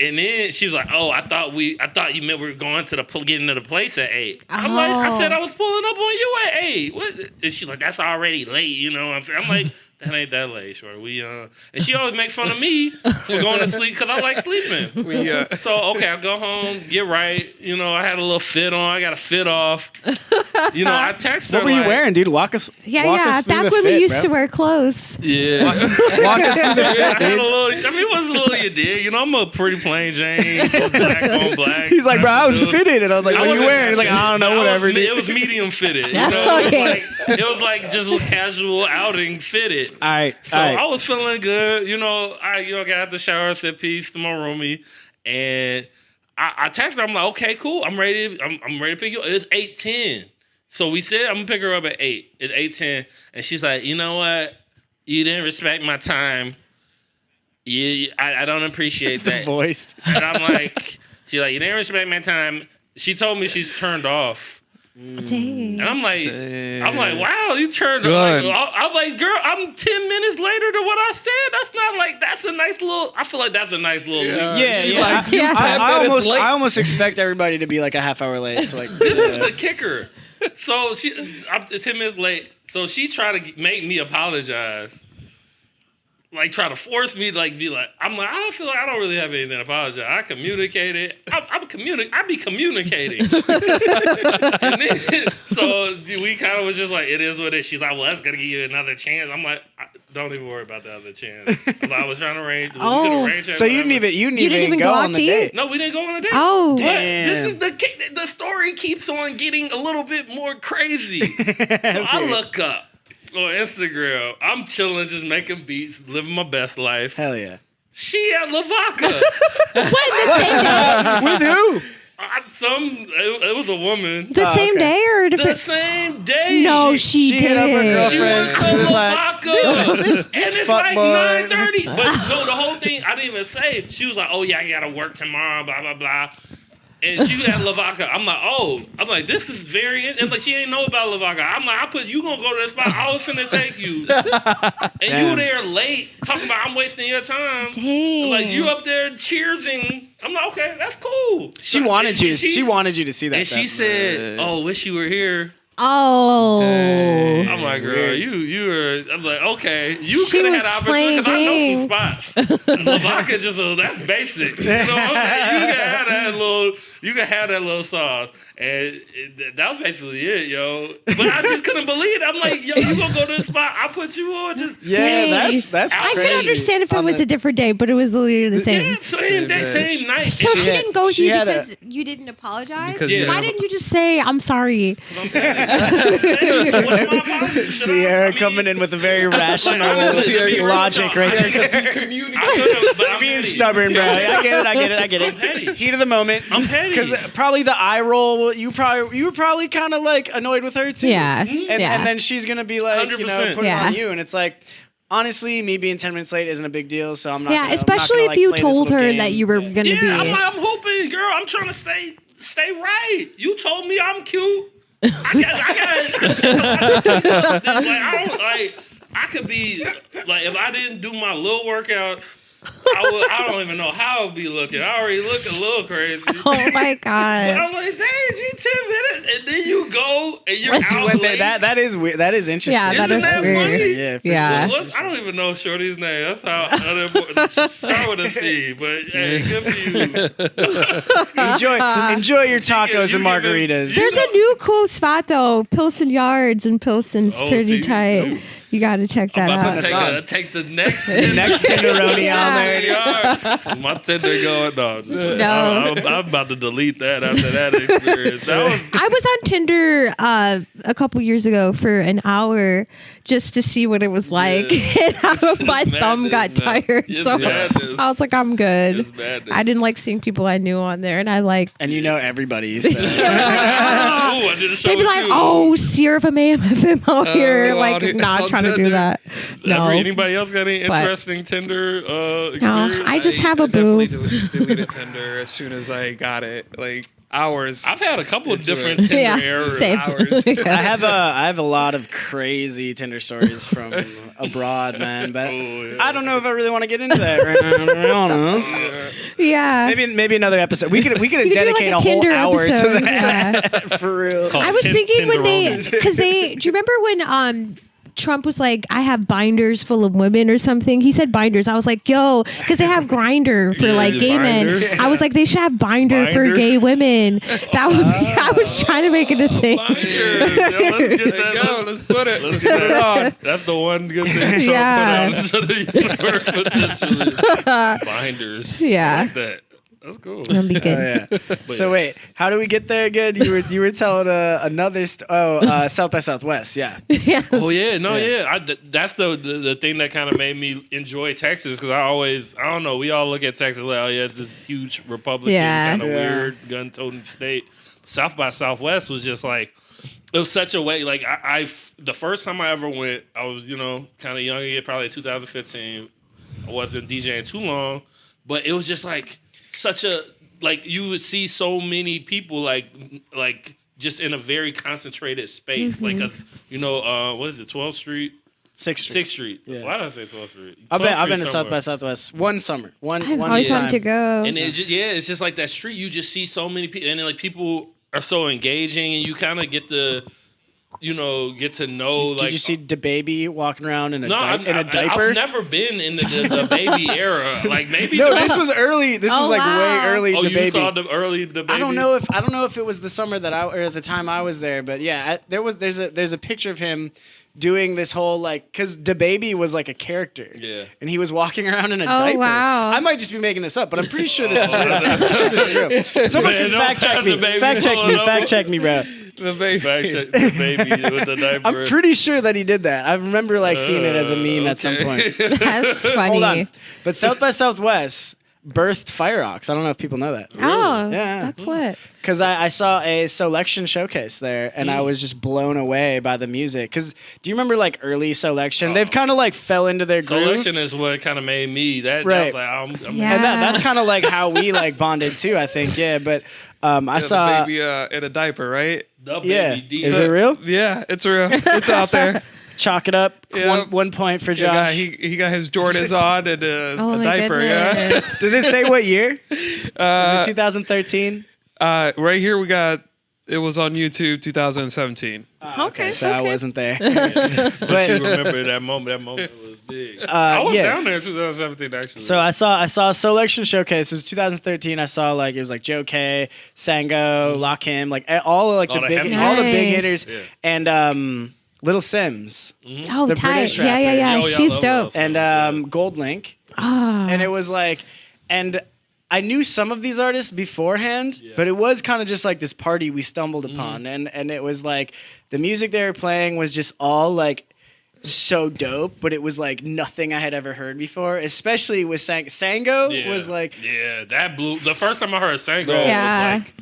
[SPEAKER 3] And then she was like, "Oh, I thought you meant we were going to getting to the place at 8." I'm like, I said I was pulling up on you at 8. What? And she's like, "That's already late," you know what I'm saying? I'm like, that ain't that late, short. And she always make fun of me for going to sleep because I like sleeping. So okay, I go home, get right. You know, I had a little fit on. I got a fit off. You know, I text her.
[SPEAKER 1] What were you wearing, dude? Walk us.
[SPEAKER 2] Yeah,
[SPEAKER 1] walk
[SPEAKER 2] yeah.
[SPEAKER 1] us through
[SPEAKER 2] Back
[SPEAKER 1] the
[SPEAKER 2] when we
[SPEAKER 1] fit,
[SPEAKER 2] used
[SPEAKER 1] bro.
[SPEAKER 2] to wear clothes.
[SPEAKER 3] Yeah.
[SPEAKER 1] Walk us through the
[SPEAKER 3] Yeah, I
[SPEAKER 1] fit,
[SPEAKER 3] had a
[SPEAKER 1] dude.
[SPEAKER 3] little. I mean, it was a little you did. You know, I'm a pretty plain Jane, black on black.
[SPEAKER 1] He's like, bro, I was
[SPEAKER 3] Dude.
[SPEAKER 1] fitted, and I was like, what are you
[SPEAKER 3] wasn't
[SPEAKER 1] wearing? He's like, I don't know, whatever.
[SPEAKER 3] It
[SPEAKER 1] dude.
[SPEAKER 3] was medium fitted. You know,
[SPEAKER 2] Okay.
[SPEAKER 3] it was like just a casual outing fitted.
[SPEAKER 1] All right,
[SPEAKER 3] So
[SPEAKER 1] all right.
[SPEAKER 3] I was feeling good. You know, I got out the shower, said peace to my roomie, and I texted her. I'm like, okay, cool. I'm ready. I'm ready to pick you up. It's 8:10. So we said I'm gonna pick her up at 8. It's 8:10, and she's like, you know what? You didn't respect my time. I don't appreciate that.
[SPEAKER 1] Voice.
[SPEAKER 3] And I'm like, she's like, you didn't respect my time. She told me she's turned off.
[SPEAKER 2] Dang.
[SPEAKER 3] And I'm like, wow, you turned
[SPEAKER 4] Done.
[SPEAKER 3] off. I'm like, girl, I'm 10 minutes later to what I said. That's not like, that's a nice little, I feel like that's a nice little leap.
[SPEAKER 1] Yeah,
[SPEAKER 4] She
[SPEAKER 1] yeah.
[SPEAKER 4] like,
[SPEAKER 2] Yeah.
[SPEAKER 1] I almost expect everybody to be like a half hour late. So like,
[SPEAKER 3] This is the kicker. So it's 10 minutes late. So she tried to make me apologize. Like, try to force me to, like, be like, I'm like, I feel like I don't really have anything to apologize. I communicated. I be communicating. And then, so we kind of was just like, it is what it is. She's like, well, that's going to give you another chance. I'm like, don't even worry about the other chance. I was trying to arrange. We could arrange it,
[SPEAKER 1] so you didn't even go on the date.
[SPEAKER 3] No, we didn't go on a date.
[SPEAKER 2] Oh.
[SPEAKER 3] But
[SPEAKER 1] Damn.
[SPEAKER 3] this is the story keeps on getting a little bit more crazy. So I look up on Instagram. I'm chilling, just making beats, living my best life.
[SPEAKER 1] Hell yeah.
[SPEAKER 3] She at La Vaca.
[SPEAKER 2] What, the same day?
[SPEAKER 1] With who?
[SPEAKER 3] It was a woman.
[SPEAKER 2] The same day or a
[SPEAKER 3] The
[SPEAKER 2] different?
[SPEAKER 3] same day.
[SPEAKER 2] No, she
[SPEAKER 1] hit up her
[SPEAKER 2] didn't.
[SPEAKER 3] She
[SPEAKER 1] girlfriend.
[SPEAKER 3] went to
[SPEAKER 1] She was like,
[SPEAKER 3] Lavaca.
[SPEAKER 1] this
[SPEAKER 3] And it's
[SPEAKER 1] fuck
[SPEAKER 3] like
[SPEAKER 1] boy.
[SPEAKER 3] 9:30. But no, the whole thing, I didn't even say. She was like, oh, yeah, I got to work tomorrow, blah, blah, blah. And she had Lavaca. I'm like, this is very, and like, she ain't know about Lavaca. I'm like, you gonna go to the spot. I was finna take you. And you there late, talking about I'm wasting your time.
[SPEAKER 2] Dang.
[SPEAKER 3] Like, you up there cheersing. I'm like, okay, that's cool.
[SPEAKER 1] She wanted you. She wanted you to see that.
[SPEAKER 3] And she said, oh, wish you were here.
[SPEAKER 2] Oh.
[SPEAKER 4] Dang.
[SPEAKER 3] I'm like, girl,
[SPEAKER 1] Weird.
[SPEAKER 3] you were. I'm like, okay, you
[SPEAKER 2] She
[SPEAKER 3] could have
[SPEAKER 2] was
[SPEAKER 3] had opportunity because I
[SPEAKER 2] playing
[SPEAKER 3] know some spots. Lavaca just that's basic. You know what I'm saying? You can have that little sauce, and that was basically it, yo. But I just couldn't believe it. I'm like, yo, you gonna go to the spot? I put you on. Just
[SPEAKER 1] Yeah,
[SPEAKER 2] Dang.
[SPEAKER 1] that's
[SPEAKER 2] I
[SPEAKER 1] crazy.
[SPEAKER 2] could understand if it was a different day, but it was literally the same.
[SPEAKER 3] yeah, same day, same night.
[SPEAKER 2] So
[SPEAKER 3] And
[SPEAKER 2] she
[SPEAKER 1] had-
[SPEAKER 2] didn't go with
[SPEAKER 1] she
[SPEAKER 2] you
[SPEAKER 1] had
[SPEAKER 2] because you didn't apologize?
[SPEAKER 4] Because
[SPEAKER 3] you
[SPEAKER 2] Why
[SPEAKER 3] didn't-
[SPEAKER 2] didn't you just say, I'm sorry?
[SPEAKER 3] I'm petty. What am I apologizing?
[SPEAKER 1] Sierra coming in with a very rational
[SPEAKER 3] honestly, to be real
[SPEAKER 1] logic
[SPEAKER 3] talk,
[SPEAKER 1] right there.
[SPEAKER 3] I could've, but I'm
[SPEAKER 1] Being
[SPEAKER 3] petty.
[SPEAKER 1] stubborn, bro. I get it.
[SPEAKER 3] I'm petty.
[SPEAKER 1] Heat of the moment.
[SPEAKER 3] I'm petty.
[SPEAKER 1] Because probably the eye roll. You were probably kind of like annoyed with her too.
[SPEAKER 2] Yeah.
[SPEAKER 1] And,
[SPEAKER 2] Yeah.
[SPEAKER 1] and then she's gonna be like,
[SPEAKER 3] 100%.
[SPEAKER 1] put it
[SPEAKER 2] Yeah.
[SPEAKER 1] on you, and it's like. Honestly, me being 10 minutes late isn't a big deal, so I'm not.
[SPEAKER 2] Yeah,
[SPEAKER 1] gonna,
[SPEAKER 2] especially
[SPEAKER 1] I'm not
[SPEAKER 2] if you
[SPEAKER 1] gonna, like, play this
[SPEAKER 2] told
[SPEAKER 1] little
[SPEAKER 2] her
[SPEAKER 1] game.
[SPEAKER 2] that you were going to be.
[SPEAKER 3] Yeah, I'm hooping, girl. I'm trying to stay right. You told me I'm cute. I could be like, if I didn't do my little workouts, I don't even know how I would be looking. I already look a little crazy.
[SPEAKER 2] Oh my
[SPEAKER 3] But
[SPEAKER 2] God.
[SPEAKER 3] I'm like, dang, G, 10 minutes, and then you go and you're
[SPEAKER 2] Once
[SPEAKER 1] She
[SPEAKER 3] out
[SPEAKER 1] went
[SPEAKER 3] late.
[SPEAKER 1] there. That is weird. That is interesting.
[SPEAKER 2] Yeah, that
[SPEAKER 3] Isn't
[SPEAKER 2] is
[SPEAKER 3] that
[SPEAKER 2] weird.
[SPEAKER 3] funny?
[SPEAKER 1] Yeah, for
[SPEAKER 2] Yeah.
[SPEAKER 1] sure.
[SPEAKER 3] I don't even know Shorty's name. That's how unimportant. Start with a C, but hey, good for you.
[SPEAKER 1] Enjoy your tacos
[SPEAKER 3] you
[SPEAKER 1] and
[SPEAKER 3] give it-
[SPEAKER 1] margaritas.
[SPEAKER 2] There's a new cool spot though, Pilsen Yards, and Pilsen's
[SPEAKER 3] Oh,
[SPEAKER 2] pretty
[SPEAKER 3] see?
[SPEAKER 2] tight.
[SPEAKER 3] Ooh.
[SPEAKER 2] You got to check that
[SPEAKER 3] I'm about
[SPEAKER 2] out.
[SPEAKER 3] to
[SPEAKER 1] us
[SPEAKER 3] take the next
[SPEAKER 1] Next Tenderoni on there.
[SPEAKER 3] Yeah. My Tinder going no.
[SPEAKER 2] No.
[SPEAKER 3] I'm about to delete that after that experience. That was
[SPEAKER 2] I was on Tinder a couple years ago for an hour just to see what it was like, and my thumb got
[SPEAKER 3] madness, man.
[SPEAKER 2] tired.
[SPEAKER 3] It's
[SPEAKER 2] So
[SPEAKER 3] madness.
[SPEAKER 2] I was like, I'm good.
[SPEAKER 3] It's madness.
[SPEAKER 2] I didn't like seeing people I knew on there, and I like.
[SPEAKER 1] And you know everybody. So.
[SPEAKER 3] Ooh, I did a show
[SPEAKER 2] They'd be
[SPEAKER 3] with
[SPEAKER 2] like,
[SPEAKER 3] you.
[SPEAKER 2] "Oh, Ciera from AMFM out here,"
[SPEAKER 4] Oh,
[SPEAKER 2] like
[SPEAKER 4] on-
[SPEAKER 2] not
[SPEAKER 4] on
[SPEAKER 2] trying to do
[SPEAKER 4] Tinder.
[SPEAKER 2] that. No,
[SPEAKER 3] Anybody else got any
[SPEAKER 2] But-
[SPEAKER 3] interesting Tinder
[SPEAKER 2] no,
[SPEAKER 3] experience?
[SPEAKER 2] I just have a boo.
[SPEAKER 4] definitely deleted Tinder as soon as I got it. Like hours.
[SPEAKER 3] I've had a couple of
[SPEAKER 4] Into it.
[SPEAKER 3] different Tinder
[SPEAKER 2] Yeah,
[SPEAKER 3] errors.
[SPEAKER 2] same.
[SPEAKER 4] Hours.
[SPEAKER 1] I have a lot of crazy Tinder stories from abroad, man. But
[SPEAKER 3] yeah.
[SPEAKER 1] I don't know if I really want to get into that right now. To be honest.
[SPEAKER 2] Yeah,
[SPEAKER 1] Maybe another episode. We could
[SPEAKER 2] We could do,
[SPEAKER 1] dedicate
[SPEAKER 2] like,
[SPEAKER 1] a whole
[SPEAKER 2] Tinder
[SPEAKER 1] hour
[SPEAKER 2] episode.
[SPEAKER 1] to that for real.
[SPEAKER 3] Called
[SPEAKER 2] I was thinking when they,
[SPEAKER 3] Tinder-omas.
[SPEAKER 2] because they, do you remember when Trump was like, I have binders full of women or something? He said binders. I was like, yo, because they have Grinder for
[SPEAKER 3] Yeah,
[SPEAKER 2] like
[SPEAKER 3] the
[SPEAKER 2] gay
[SPEAKER 3] Grindr.
[SPEAKER 2] men. I was like, they should have binder for
[SPEAKER 3] Binder?
[SPEAKER 2] gay women. That would be, I was trying to make it a thing.
[SPEAKER 3] Binders. Yeah, let's get
[SPEAKER 4] There
[SPEAKER 3] that
[SPEAKER 4] you go.
[SPEAKER 3] up.
[SPEAKER 4] Let's put it.
[SPEAKER 3] Let's get it on. That's the one good thing Trump
[SPEAKER 2] Yeah.
[SPEAKER 3] put out into the universe potentially. Binders.
[SPEAKER 2] Yeah.
[SPEAKER 3] I like that. That's cool.
[SPEAKER 2] That'd be good.
[SPEAKER 1] Oh, yeah. So wait, how do we get there again? You were telling another South by Southwest, yeah.
[SPEAKER 2] Yeah.
[SPEAKER 3] Oh yeah, no,
[SPEAKER 1] Yeah.
[SPEAKER 3] yeah. That's the thing that kind of made me enjoy Texas because I don't know. We all look at Texas like, oh yeah, it's this huge Republican
[SPEAKER 2] Yeah.
[SPEAKER 3] kind of
[SPEAKER 1] Yeah.
[SPEAKER 3] weird gun-toting state. South by Southwest was just like it was such a way. Like I the first time I ever went, I was kind of young, probably 2015. I wasn't DJing too long, but it was just like such a like you would see so many people like just in a very concentrated space, like us, what is it, 12th Street?
[SPEAKER 1] 6th Street.
[SPEAKER 3] 6th Street.
[SPEAKER 1] Yeah.
[SPEAKER 3] Why did I say 12th Street?
[SPEAKER 1] I've
[SPEAKER 3] 12th
[SPEAKER 1] been
[SPEAKER 3] Street
[SPEAKER 1] to South
[SPEAKER 3] somewhere.
[SPEAKER 1] by Southwest one summer.
[SPEAKER 2] I've
[SPEAKER 1] One
[SPEAKER 2] always
[SPEAKER 1] time.
[SPEAKER 2] wanted to go.
[SPEAKER 3] And it's just like that street. You just see so many people, and then, like people are so engaging, and you kind of get to know.
[SPEAKER 1] Did you see DaBaby walking around in a
[SPEAKER 3] No,
[SPEAKER 1] diaper?
[SPEAKER 3] I've never been in the baby era. Like maybe
[SPEAKER 1] No, this was early. This was like
[SPEAKER 2] wow.
[SPEAKER 1] way early.
[SPEAKER 3] Oh, you
[SPEAKER 1] DaBaby.
[SPEAKER 3] saw the early the baby.
[SPEAKER 1] I don't know if it was the summer or at the time I was there, but yeah, there's a picture of him doing this whole like because DaBaby was like a character,
[SPEAKER 3] Yeah.
[SPEAKER 1] and he was walking around in a diaper.
[SPEAKER 2] wow.
[SPEAKER 1] I might just be making this up, but I'm pretty sure this is real. I'm pretty sure this is real. Someone
[SPEAKER 3] Man,
[SPEAKER 1] can
[SPEAKER 3] don't
[SPEAKER 1] fact check
[SPEAKER 3] have
[SPEAKER 1] me.
[SPEAKER 3] DaBaby
[SPEAKER 1] Fact check me.
[SPEAKER 3] pulling up.
[SPEAKER 1] Fact check me, bro.
[SPEAKER 4] The baby.
[SPEAKER 3] Fact check the baby with the diaper.
[SPEAKER 1] I'm pretty sure that he did that. I remember like seeing it as a meme at some point.
[SPEAKER 2] That's funny.
[SPEAKER 1] Hold on. But South by Southwest, birthed Fireox. I don't know if people know that.
[SPEAKER 2] Oh,
[SPEAKER 1] Yeah.
[SPEAKER 2] that's lit.
[SPEAKER 1] Because I saw a selection showcase there, and I was just blown away by the music. Because do you remember like early selection? They've kind of like fell into their groove.
[SPEAKER 3] Selection is what kind of made me that.
[SPEAKER 1] Right.
[SPEAKER 3] That was like, I'm
[SPEAKER 2] Yeah.
[SPEAKER 1] And that's kind of like how we like bonded too, I think. Yeah, but I saw.
[SPEAKER 4] the baby in a diaper, right?
[SPEAKER 3] the
[SPEAKER 1] Yeah,
[SPEAKER 3] baby D.
[SPEAKER 1] is it real?
[SPEAKER 4] Yeah, it's real. It's out there.
[SPEAKER 1] Chalk it up.
[SPEAKER 4] Yeah.
[SPEAKER 1] One point for
[SPEAKER 4] Yeah,
[SPEAKER 1] Josh.
[SPEAKER 4] he got his Jordans on and
[SPEAKER 2] Oh
[SPEAKER 4] a
[SPEAKER 2] my
[SPEAKER 4] diaper.
[SPEAKER 2] goodness.
[SPEAKER 1] Does it say what year? Is it 2013?
[SPEAKER 4] Yeah. Right here we got. It was on YouTube, 2017.
[SPEAKER 2] Okay.
[SPEAKER 1] So I wasn't there.
[SPEAKER 3] But you remember that moment? That moment was big. I was down there in 2017 actually.
[SPEAKER 1] So I saw a selection showcase. It was 2013. I saw like it was like Joe K, Sango, Lakim, like all like
[SPEAKER 3] All the
[SPEAKER 1] the big
[SPEAKER 3] heavy
[SPEAKER 1] all the big
[SPEAKER 2] hitters.
[SPEAKER 1] hitters,
[SPEAKER 3] Yeah.
[SPEAKER 1] and Little Sims
[SPEAKER 2] Oh,
[SPEAKER 1] The
[SPEAKER 2] tight.
[SPEAKER 1] British
[SPEAKER 2] Yeah, yeah,
[SPEAKER 1] rapper.
[SPEAKER 2] yeah.
[SPEAKER 3] Oh, yeah, I
[SPEAKER 2] She's
[SPEAKER 3] love
[SPEAKER 2] dope.
[SPEAKER 3] those.
[SPEAKER 1] and Gold Link,
[SPEAKER 2] Ah.
[SPEAKER 1] and it was like, and I knew some of these artists beforehand, but it was kind of just like this party we stumbled upon, and it was like the music they were playing was just all like so dope, but it was like nothing I had ever heard before, especially with Sango was like,
[SPEAKER 3] yeah, that blew. The first time I heard Sango
[SPEAKER 2] Yeah.
[SPEAKER 3] was like,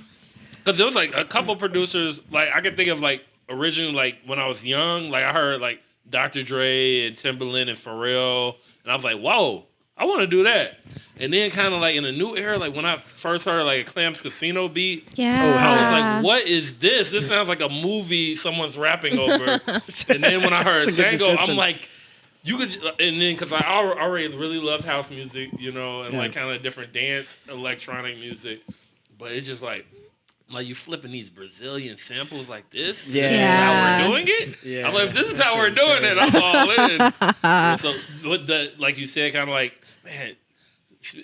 [SPEAKER 3] because there was like a couple producers, like I could think of like originally like when I was young, like I heard like Dr. Dre and Timbaland and Pharrell, and I was like, whoa, I want to do that. And then kind of like in a new era, like when I first heard like a Clams Casino beat,
[SPEAKER 2] Yeah.
[SPEAKER 3] I was like, what is this? This sounds like a movie someone's rapping over. And then when I heard
[SPEAKER 1] That's a good
[SPEAKER 3] Sango,
[SPEAKER 1] description.
[SPEAKER 3] I'm like, you could, and then because I already really loved house music, you know, and like kind of different dance, electronic music. But it's just like you flipping these Brazilian samples like this.
[SPEAKER 1] Yeah.
[SPEAKER 3] This is how we're doing it.
[SPEAKER 1] Yeah.
[SPEAKER 3] I'm like, if this is how we're doing it, I'm all in. So, with the like you said, kind of like, man,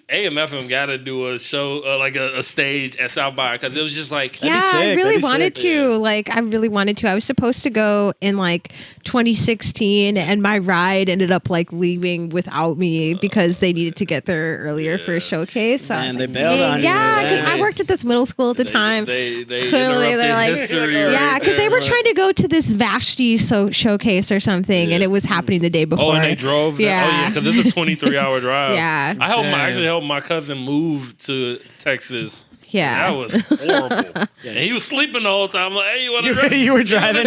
[SPEAKER 3] AMFM got to do a show, like a stage at South by, because it was just like,
[SPEAKER 2] Yeah,
[SPEAKER 1] sick.
[SPEAKER 2] I
[SPEAKER 1] That'd
[SPEAKER 2] really
[SPEAKER 1] be
[SPEAKER 2] wanted
[SPEAKER 1] sick.
[SPEAKER 2] to. Like, I really wanted to. I was supposed to go in like 2016, and my ride ended up like leaving without me because they needed to get there earlier for a showcase. So I was
[SPEAKER 1] Damn, they
[SPEAKER 2] like,
[SPEAKER 1] bailed
[SPEAKER 2] dang.
[SPEAKER 1] on you.
[SPEAKER 2] Yeah, because
[SPEAKER 3] Yeah.
[SPEAKER 2] I worked at this middle school at the time.
[SPEAKER 3] They
[SPEAKER 2] They're
[SPEAKER 3] interrupted
[SPEAKER 2] like-
[SPEAKER 3] history.
[SPEAKER 2] Yeah,
[SPEAKER 3] right
[SPEAKER 2] because they
[SPEAKER 3] there,
[SPEAKER 2] were
[SPEAKER 3] right?
[SPEAKER 2] trying to go to this Vashti showcase or something, and it was happening the day before.
[SPEAKER 3] Oh, and they drove.
[SPEAKER 2] Yeah.
[SPEAKER 3] Oh, yeah, because it's a 23-hour drive.
[SPEAKER 2] Yeah.
[SPEAKER 3] I
[SPEAKER 1] Damn.
[SPEAKER 3] actually helped my cousin move to Texas.
[SPEAKER 2] Yeah.
[SPEAKER 3] That was horrible. And he was sleeping the whole time. I'm like, hey, you want to
[SPEAKER 1] you,
[SPEAKER 3] drive?
[SPEAKER 1] you were driving.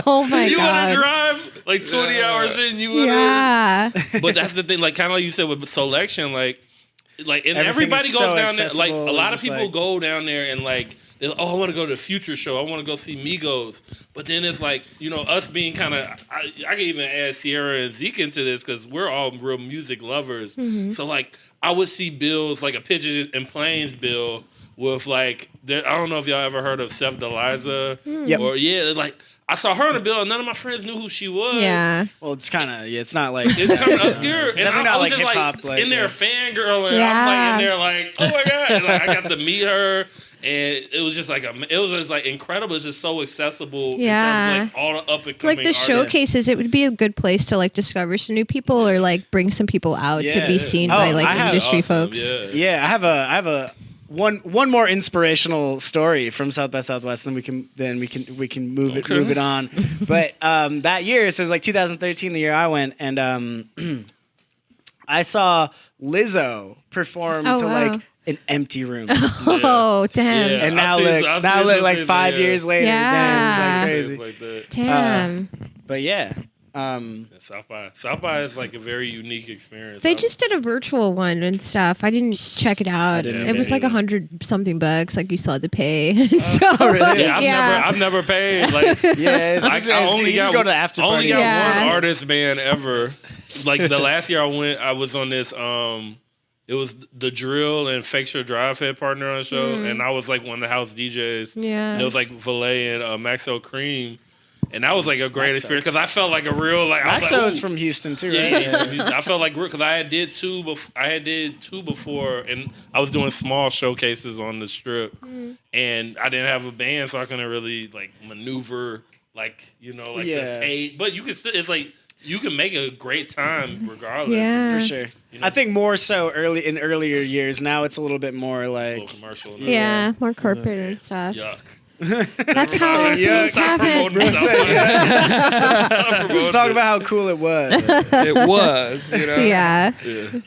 [SPEAKER 2] Oh my
[SPEAKER 3] You want
[SPEAKER 2] god.
[SPEAKER 3] to drive? Like 20 hours in, you want to.
[SPEAKER 2] Yeah.
[SPEAKER 3] But that's the thing, like kind of like you said with selection, like and
[SPEAKER 1] Everything
[SPEAKER 3] everybody
[SPEAKER 1] is
[SPEAKER 3] goes
[SPEAKER 1] so
[SPEAKER 3] down there. Like
[SPEAKER 1] accessible
[SPEAKER 3] a lot
[SPEAKER 1] and
[SPEAKER 3] of
[SPEAKER 1] just,
[SPEAKER 3] people
[SPEAKER 1] like-
[SPEAKER 3] go down there and like, they're like, oh, I want to go to the Future show. I want to go see Migos. But then it's like, you know, us being kind of, I can even add Ciera and Zeke into this because we're all real music lovers. So like, I would see bills like a Pigeon and Planes bill with like, I don't know if y'all ever heard of Seth Deliza
[SPEAKER 1] Yep.
[SPEAKER 3] or like. I saw her on the bill, and none of my friends knew who she was.
[SPEAKER 2] Yeah.
[SPEAKER 1] Well, it's kind of it's not like
[SPEAKER 3] It's kind of obscure. And
[SPEAKER 1] definitely
[SPEAKER 3] I
[SPEAKER 1] not
[SPEAKER 3] was
[SPEAKER 1] like
[SPEAKER 3] just
[SPEAKER 1] hip-hop, like,
[SPEAKER 3] in there
[SPEAKER 1] yeah.
[SPEAKER 3] fangirling.
[SPEAKER 2] Yeah.
[SPEAKER 3] I'm like in there like, oh my God. And like, I got to meet her. And it was just like, it was just like incredible. It's just so accessible
[SPEAKER 2] Yeah.
[SPEAKER 3] in terms of like all the up and coming
[SPEAKER 2] Like the showcases, it would be a good place to like discover some new people or like bring some people out to
[SPEAKER 1] Yeah.
[SPEAKER 2] be seen
[SPEAKER 1] Oh,
[SPEAKER 2] by like
[SPEAKER 1] I have-
[SPEAKER 2] industry
[SPEAKER 3] Awesome,
[SPEAKER 2] folks.
[SPEAKER 3] Yeah.
[SPEAKER 1] yeah. I have a one more inspirational story from South by Southwest, and we can move it on. But that year, so it was like 2013, the year I went, and I saw Lizzo perform
[SPEAKER 2] Oh,
[SPEAKER 1] to
[SPEAKER 2] wow.
[SPEAKER 1] like an empty room.
[SPEAKER 2] Oh, damn.
[SPEAKER 3] Yeah.
[SPEAKER 1] And now
[SPEAKER 3] I've seen
[SPEAKER 1] look,
[SPEAKER 3] something
[SPEAKER 1] like 5
[SPEAKER 3] there.
[SPEAKER 1] years later,
[SPEAKER 2] Yeah.
[SPEAKER 1] damn, it's like
[SPEAKER 3] Things
[SPEAKER 1] crazy.
[SPEAKER 3] like that.
[SPEAKER 2] Damn.
[SPEAKER 1] But yeah,
[SPEAKER 3] South by is like a very unique experience.
[SPEAKER 2] They just did a virtual one and stuff. I didn't check it out.
[SPEAKER 1] didn't
[SPEAKER 2] It was
[SPEAKER 3] either.
[SPEAKER 2] like $100 something bucks. Like you still had to pay. So
[SPEAKER 1] really?
[SPEAKER 3] Yeah, I've never paid. Like,
[SPEAKER 1] yeah, it's
[SPEAKER 3] I
[SPEAKER 1] just, it's,
[SPEAKER 3] only
[SPEAKER 1] you just
[SPEAKER 3] got
[SPEAKER 1] go to the after
[SPEAKER 3] only
[SPEAKER 1] party.
[SPEAKER 3] got
[SPEAKER 2] Yeah.
[SPEAKER 3] one artist band ever. Like the last year I went, I was on this. It was the Drill and Fake Drive had partner on the show, and I was like one of the house DJs.
[SPEAKER 2] Yeah.
[SPEAKER 3] And it was like Valet and Maxo Cream, and that was like a great
[SPEAKER 1] Maxo.
[SPEAKER 3] experience because I felt like a real like. I was
[SPEAKER 1] Maxo
[SPEAKER 3] like,
[SPEAKER 1] is
[SPEAKER 3] ooh.
[SPEAKER 1] from Houston too,
[SPEAKER 3] Yeah,
[SPEAKER 1] right?
[SPEAKER 3] he's from Houston. I felt like because I had did two. I had did two before, and I was doing small showcases on the strip, and I didn't have a band, so I couldn't really like maneuver, like the
[SPEAKER 1] Yeah.
[SPEAKER 3] pay. But you can still. It's like you can make a great time regardless.
[SPEAKER 2] Yeah.
[SPEAKER 1] For sure.
[SPEAKER 3] You know?
[SPEAKER 1] I think more so earlier years. Now it's a little bit more
[SPEAKER 3] It's a
[SPEAKER 1] like
[SPEAKER 3] little commercial.
[SPEAKER 2] Yeah, more corporate and stuff.
[SPEAKER 3] Yuck.
[SPEAKER 2] That's how things happen.
[SPEAKER 1] Let's talk about how cool it was.
[SPEAKER 4] It was, you know.
[SPEAKER 2] Yeah.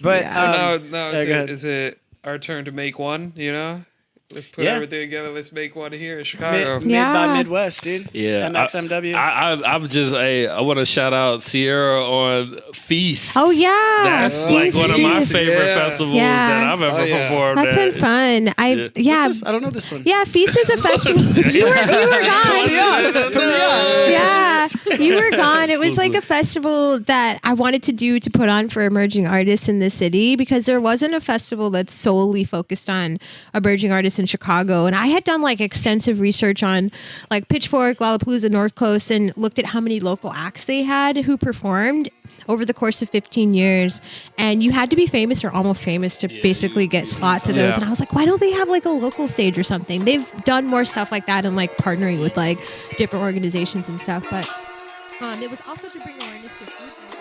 [SPEAKER 1] But
[SPEAKER 4] So now
[SPEAKER 1] yeah,
[SPEAKER 4] is it our turn to make one? You know, let's put
[SPEAKER 1] Yeah.
[SPEAKER 4] everything together. Let's make one here in Chicago.
[SPEAKER 1] mid
[SPEAKER 2] Yeah.
[SPEAKER 1] by Midwest, dude.
[SPEAKER 3] Yeah,
[SPEAKER 1] MXMW.
[SPEAKER 3] I'm just I want to shout out Ciera on Feast.
[SPEAKER 2] Oh yeah.
[SPEAKER 3] That's like one of my
[SPEAKER 2] Feast.
[SPEAKER 3] favorite
[SPEAKER 4] Yeah.
[SPEAKER 3] festivals
[SPEAKER 2] Yeah.
[SPEAKER 3] that I've ever
[SPEAKER 4] Oh, yeah.
[SPEAKER 3] performed
[SPEAKER 2] That's
[SPEAKER 3] at.
[SPEAKER 2] been fun.
[SPEAKER 1] What's this? I don't know this one.
[SPEAKER 2] Yeah, Feast is a festival. you were gone. Yeah, you were gone. It was like a festival that I wanted to do to put on for emerging artists in the city because there wasn't a festival that's solely focused on emerging artists in Chicago. And I had done like extensive research on like Pitchfork, Lollapalooza, North Coast, and looked at how many local acts they had who performed over the course of 15 years. And you had to be famous or almost famous to basically get slots of those.
[SPEAKER 4] Yeah.
[SPEAKER 2] And I was like, why don't they have like a local stage or something? They've done more stuff like that and like partnering with like different organizations and stuff. But it was also to bring awareness to food.